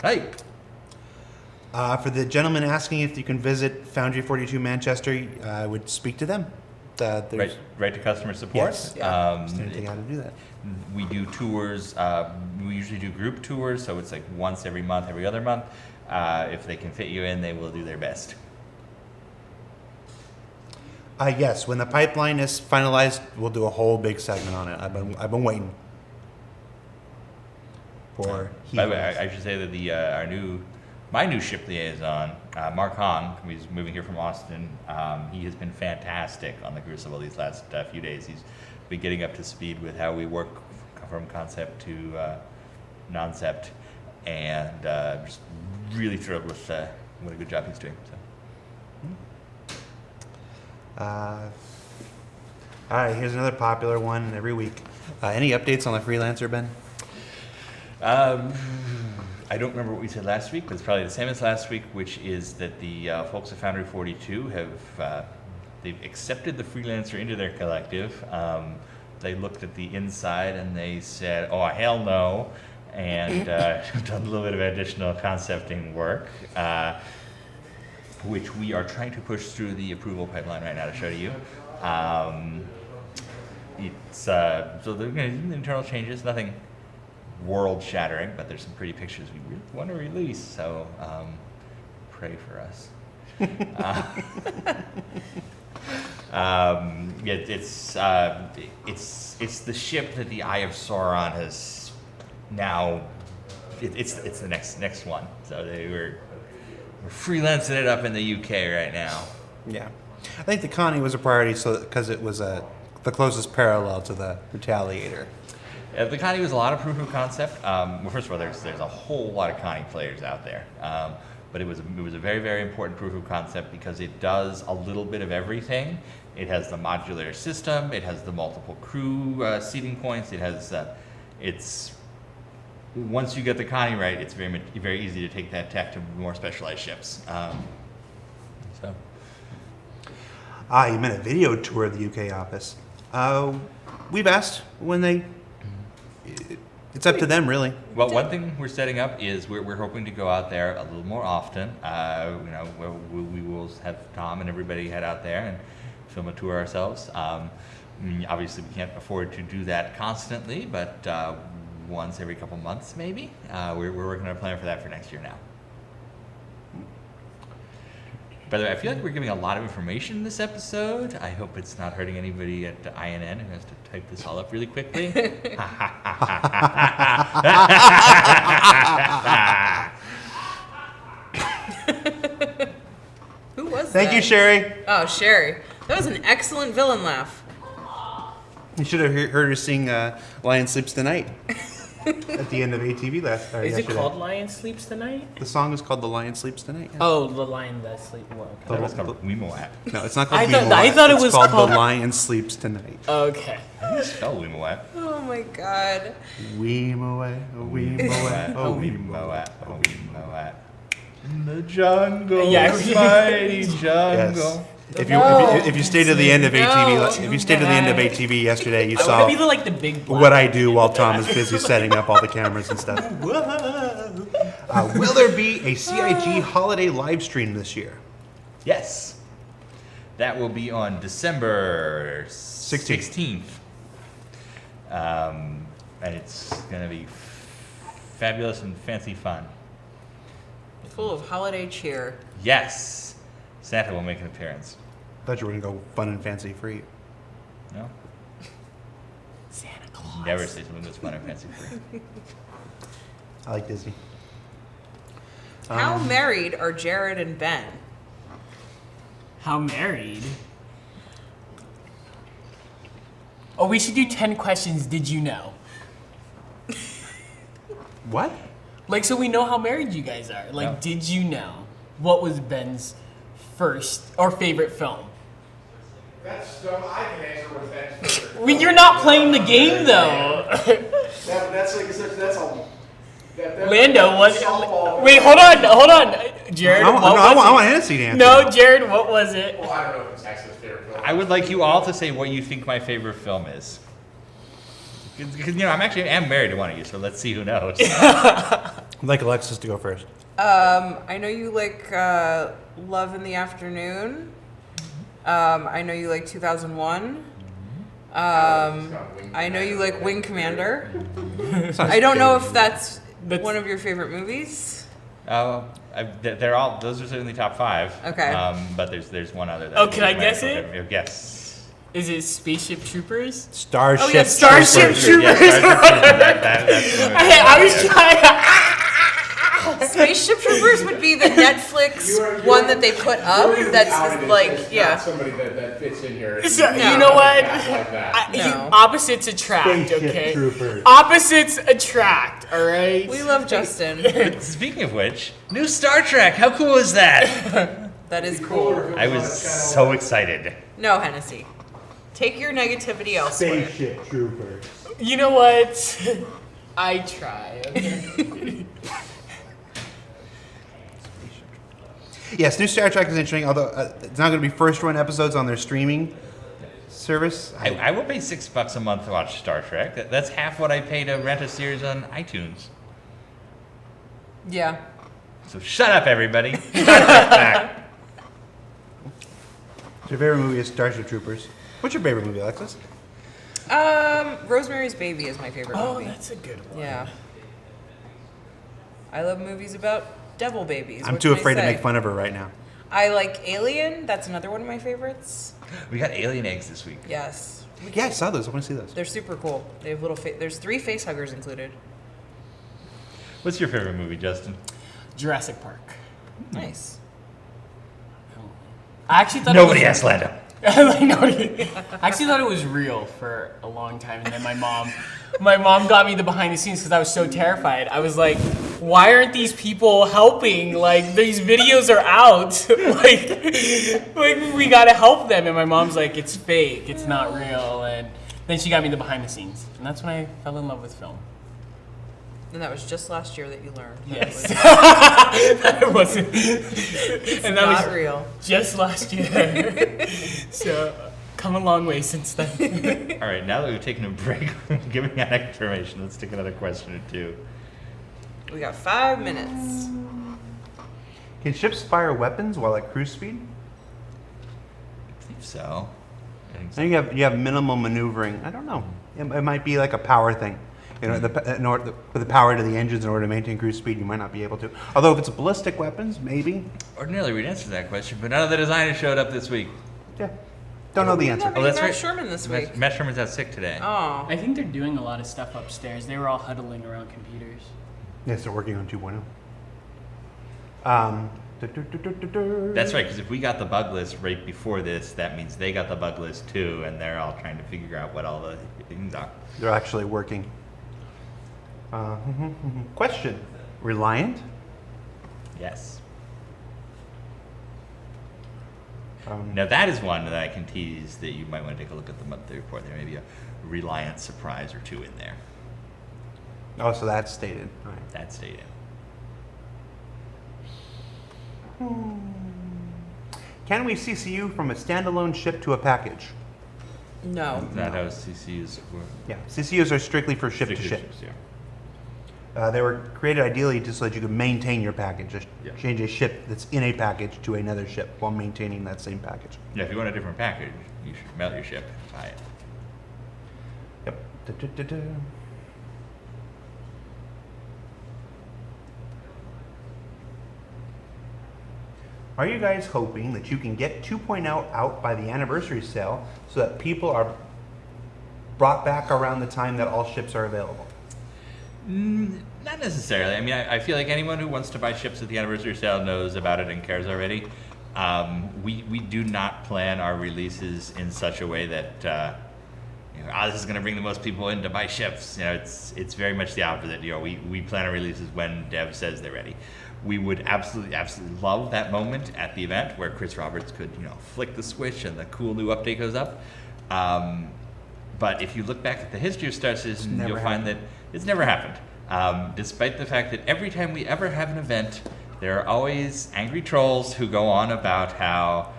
Hype.
For the gentleman asking if you can visit Foundry 42 Manchester, I would speak to them.
Right to customer support.
Yes.
Yeah.
Anything how to do that.
We do tours. We usually do group tours, so it's like once every month, every other month. If they can fit you in, they will do their best.
Yes, when the pipeline is finalized, we'll do a whole big segment on it. I've been waiting for.
By the way, I should say that my new ship liaison, Mark Hahn, he's moving here from Austin. He has been fantastic on the Crucible these last few days. He's been getting up to speed with how we work from concept to non-cept, and just really thrilled with what a good job he's doing. So.
All right, here's another popular one every week. Any updates on the freelancer, Ben?
I don't remember what we said last week, but it's probably the same as last week, which is that the folks at Foundry 42 have they've accepted the freelancer into their collective. They looked at the inside and they said, "Oh hell no," and done a little bit of additional concepting work, which we are trying to push through the approval pipeline right now to show to you. It's so there are internal changes, nothing world-shattering, but there's some pretty pictures we really want to release, so pray for us. It's the ship that the Eye of Sauron has now. It's the next one. So we're freelancing it up in the UK right now.
Yeah, I think the Connie was a priority, because it was the closest parallel to the Retaliator.
The Connie was a lot of proof of concept. Well, first of all, there's a whole lot of Connie players out there, but it was a very, very important proof of concept because it does a little bit of everything. It has the modular system. It has the multiple crew seating points. It has it's once you get the Connie right, it's very easy to take that tech to more specialized ships. So.
You meant a video tour of the UK office. We've asked when they. It's up to them, really.
Well, one thing we're setting up is we're hoping to go out there a little more often. We will have Tom and everybody head out there and film a tour ourselves. Obviously, we can't afford to do that constantly, but once every couple months, maybe. We're working on a plan for that for next year now. By the way, I feel like we're giving a lot of information in this episode. I hope it's not hurting anybody at INN who has to type this all up really quickly.
Who was that?
Thank you, Sherry.
Oh, Sherry. That was an excellent villain laugh.
You should have heard her sing "Lion Sleeps Tonight." at the end of ATV
Is it
yesterday.
called Lion Sleeps Tonight?
The song is called "The Lion Sleeps Tonight." Yeah.
Oh, the lion that sleeps. Well,
I thought it was
The-
called Weemoat.
No, it's not called
I thought-
Weemoat.
I thought it
It's
was
called
called-
"The Lion Sleeps Tonight."
okay.
How do you spell Weemoat?
Oh my god.
Weemoat, Weemoat,
Oh, Weemoat. Oh, Weemoat. In the jungle,
Yeah.
mighty jungle.
Yes. If you stay to the end of ATV,
No.
if you stay to the end of ATV yesterday, you
I
saw
want to be like the big black.
what I do while Tom is busy setting up all the cameras and stuff. Will there be a CIG holiday live stream this year?
Yes. That will be on December 16th. And it's going to be fabulous and fancy fun.
Full of holiday cheer.
Yes. Santa will make an appearance.
I thought you were gonna go fun and fancy free.
No?
Santa Claus.
Never say something that's fun and fancy free.
I like Disney.
How married are Jared and Ben?
How married? Oh, we should do 10 questions. Did you know?
What?
Like, so we know how married you guys are. Like,
No.
did you know what was Ben's first or favorite film?
That's dumb. I can answer what that's for.
When you're not playing the game, though.
That's like that's all.
Lando, what?
Softball.
Wait, hold on. Jared,
I
what
want,
was
I
it?
want Hennessy to answer.
No, Jared, what was it?
Well, I don't know if it's Texas favorite film.
I would like you all to say what you think my favorite film is. Because, you know, I'm married to one of you, so let's see who knows.
I'd like Alexis to go first.
I know you like Love in the Afternoon. I know you like 2001. I know you like Wing Commander. I don't know if that's one of your favorite movies.
They're all, those are certainly top 5.
Okay.
But there's one other. That
Oh, can I guess it?
Yes.
Is it Spaceship Troopers?
Starship.
Oh, yeah,
Starship Troopers.
That's the movie.
I was trying.
Spaceship Troopers would be the Netflix one that they put up. That's like, yeah.
Not somebody that fits in here.
So,
No.
you know what?
Like that.
No.
Opposites attract,
Spaceship
okay?
Troopers.
Opposites attract, all right?
We love Justin.
But speaking of which, new Star Trek. How cool is that?
That is cool.
I was so excited.
No, Hennessy. Take your negativity elsewhere.
Spaceship Troopers.
You know what? I try, okay?
Yes, new Star Trek is interesting, although it's not going to be first run episodes on their streaming service.
I will pay $6 a month to watch Star Trek. That's half what I pay to rent a series on iTunes.
Yeah.
So shut up, everybody. Back.
Your favorite movie is Starship Troopers. What's your favorite movie, Alexis?
Rosemary's Baby is my favorite
Oh,
movie.
that's a good one.
Yeah. I love movies about devil babies.
I'm
What
too
can I
afraid to
say?
make fun of her right now.
I like Alien. That's another one of my favorites.
We got alien eggs this week.
Yes.
Yeah, I saw those. I want to see those.
They're super cool. They have little. There's 3 face huggers included.
What's your favorite movie, Justin?
Jurassic Park.
Nice.
I actually thought
Nobody
it
asked Lando.
I actually thought it was real for a long time, and then my mom got me the behind the scenes because I was so terrified. I was like, "Why aren't these people helping? Like these videos are out. like we gotta help them." And my mom's like, "It's fake. It's not real." And then she got me the behind the scenes, and that's when I fell in love with film.
And that was just last year that you learned. that
Yes,
it
that wasn't,
was
and that
not
was
real.
just last year. So come a long way since then.
All right, now that we've taken a break from giving out information, let's take another question or two.
We got 5 minutes.
Can ships fire weapons while at cruise speed?
I think so.
I think you have minimal maneuvering. I don't know. It might be like a power thing. You know, with the power to the engines in order to maintain cruise speed, you might not be able to. Although if it's ballistic weapons, maybe.
Ordinarily, we'd answer that question, but none of the designers showed up this week.
Yeah. Don't know the
We
answer.
have
Oh, that's
Matt
right.
Sherman this week.
Matt Sherman's out sick today.
Oh.
I think they're doing a lot of stuff upstairs. They were all huddling around computers.
Yes, they're working on 2.0.
That's right, because if we got the bug list right before this, that means they got the bug list too, and they're all trying to figure out what all the things are.
They're actually working. Question. Reliant?
Yes.
Um,
Now that is one that I can tease that you might want to take a look at the monthly report. There may be a Reliant surprise or two in there.
Oh, so that's stated. All right.
That's stated.
Can we CCU from a standalone ship to a package?
No.
Is that how CCUs were?
Yeah, CCUs are strictly for ship to ship.
Ships, yeah.
They were created ideally just so that you could maintain your package, just
Yeah.
change a ship that's in a package to another ship while maintaining that same package.
Yeah, if you want a different package, you should melt your ship and buy it.
Yep. Da-da-da-da. Are you guys hoping that you can get 2.0 out by the anniversary sale so that people are brought back around the time that all ships are available?
Not necessarily. I mean, I feel like anyone who wants to buy ships at the anniversary sale knows about it and cares already. We do not plan our releases in such a way that this is going to bring the most people in to buy ships. You know, it's very much the opposite. You know, we plan our releases when Dev says they're ready. We would absolutely love that moment at the event where Chris Roberts could, flick the switch and the cool new update goes up. But if you look back at the history of Star Citizen, you'll find that it's never happened. Despite the fact that every time we ever have an event, there are always angry trolls who go on about how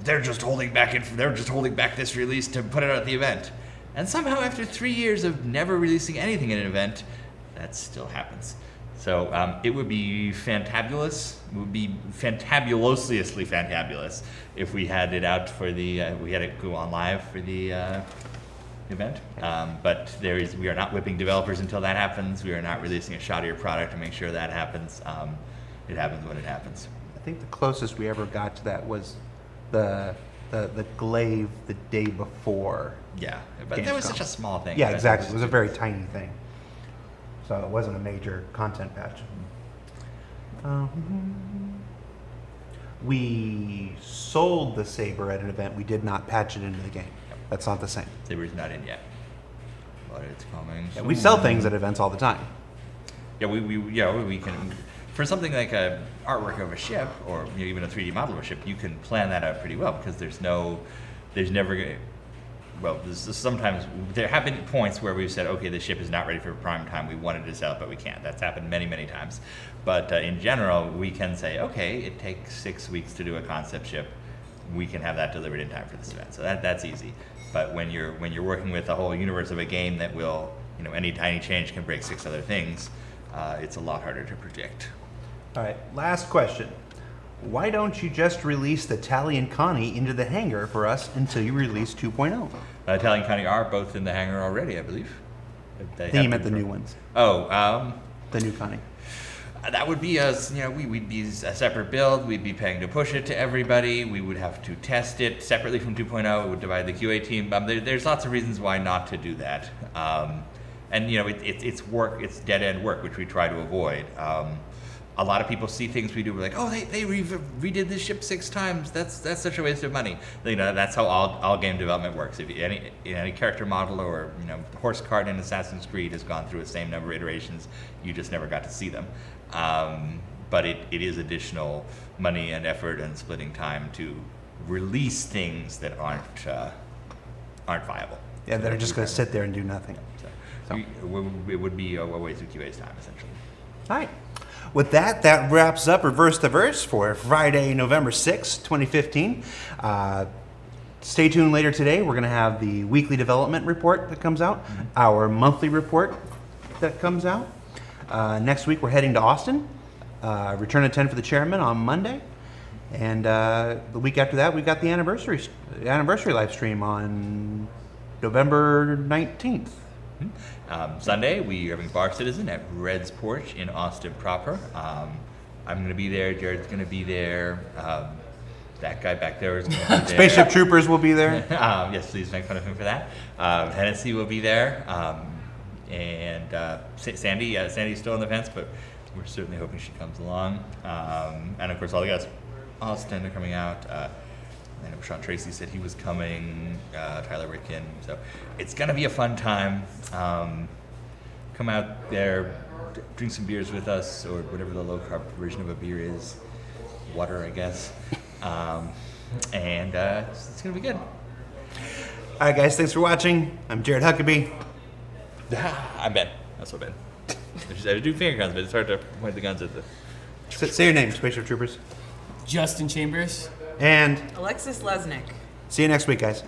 they're just holding back this release to put it out at the event. And somehow after 3 years of never releasing anything in an event, that still happens. So it would be fantabulous. It would be fantabulously fantabulous if we had it out for we had it go on live for the event. But we are not whipping developers until that happens. We are not releasing a shoddier product to make sure that happens. It happens when it happens.
I think the closest we ever got to that was the glaive the day before.
Yeah, but that was
Gamescom.
such a small thing.
Yeah, exactly. It was a very tiny thing. So it wasn't a major content patch. We sold the Saber at an event. We did not patch it into the game. That's not the same.
Saber's not in yet, but it's coming.
Yeah, we sell things at events all the time.
Yeah, we can, for something like a artwork of a ship or even a 3D model of a ship, you can plan that out pretty well because sometimes there have been points where we've said, okay, the ship is not ready for prime time. We wanted to sell it, but we can't. That's happened many, many times. But in general, we can say, okay, it takes 6 weeks to do a concept ship. We can have that delivered in time for this event. So that's easy. But when you're working with a whole universe of a game that will, any tiny change can break 6 other things, it's a lot harder to predict.
All right, last question. Why don't you just release the Tally and Connie into the hangar for us until you release 2.0?
Tally and Connie are both in the hangar already, I believe.
Theme at the new ones.
Oh,
The new Connie.
that would be us. We'd be a separate build. We'd be paying to push it to everybody. We would have to test it separately from 2.0. It would divide the QA team. There's lots of reasons why not to do that. It's work. It's dead end work, which we try to avoid. A lot of people see things we do. We're like, oh, they redid this ship 6 times. That's such a waste of money. That's how all game development works. If any character model or horse cart in Assassin's Creed has gone through the same number of iterations, you just never got to see them. But it is additional money and effort and splitting time to release things that aren't viable.
Yeah, they're just going to sit there and do nothing.
It would be a waste of QA's time, essentially.
All right. With that wraps up Reverse the Verse for Friday, November 6th, 2015. Stay tuned later today. We're going to have the weekly development report that comes out, our monthly report that comes out. Next week, we're heading to Austin. Return at 10 for the chairman on Monday. And the week after that, we've got the anniversary live stream on November 19th.
Sunday, we are having Bar Citizen at Red's Porch in Austin proper. I'm going to be there. Jared's going to be there. That guy back there is going to be there.
Spaceship Troopers will be there.
Yes, please make fun of him for that. Hennessy will be there. Sandy's still on the fence, but we're certainly hoping she comes along. And of course, all the guys Austin are coming out. I know Sean Tracy said he was coming, Tyler Ricken. So it's going to be a fun time. come out there, drink some beers with us, or whatever the low carb version of a beer is. Water, I guess. And it's going to be good.
All right, guys, thanks for watching. I'm Jared Huckabee.
I'm Ben. Also Ben. I do finger guns, but it's hard to point the guns at the...
Say your name, Spaceship Troopers.
Justin Chambers.
And
Alexis Lesnick.
see you next week, guys.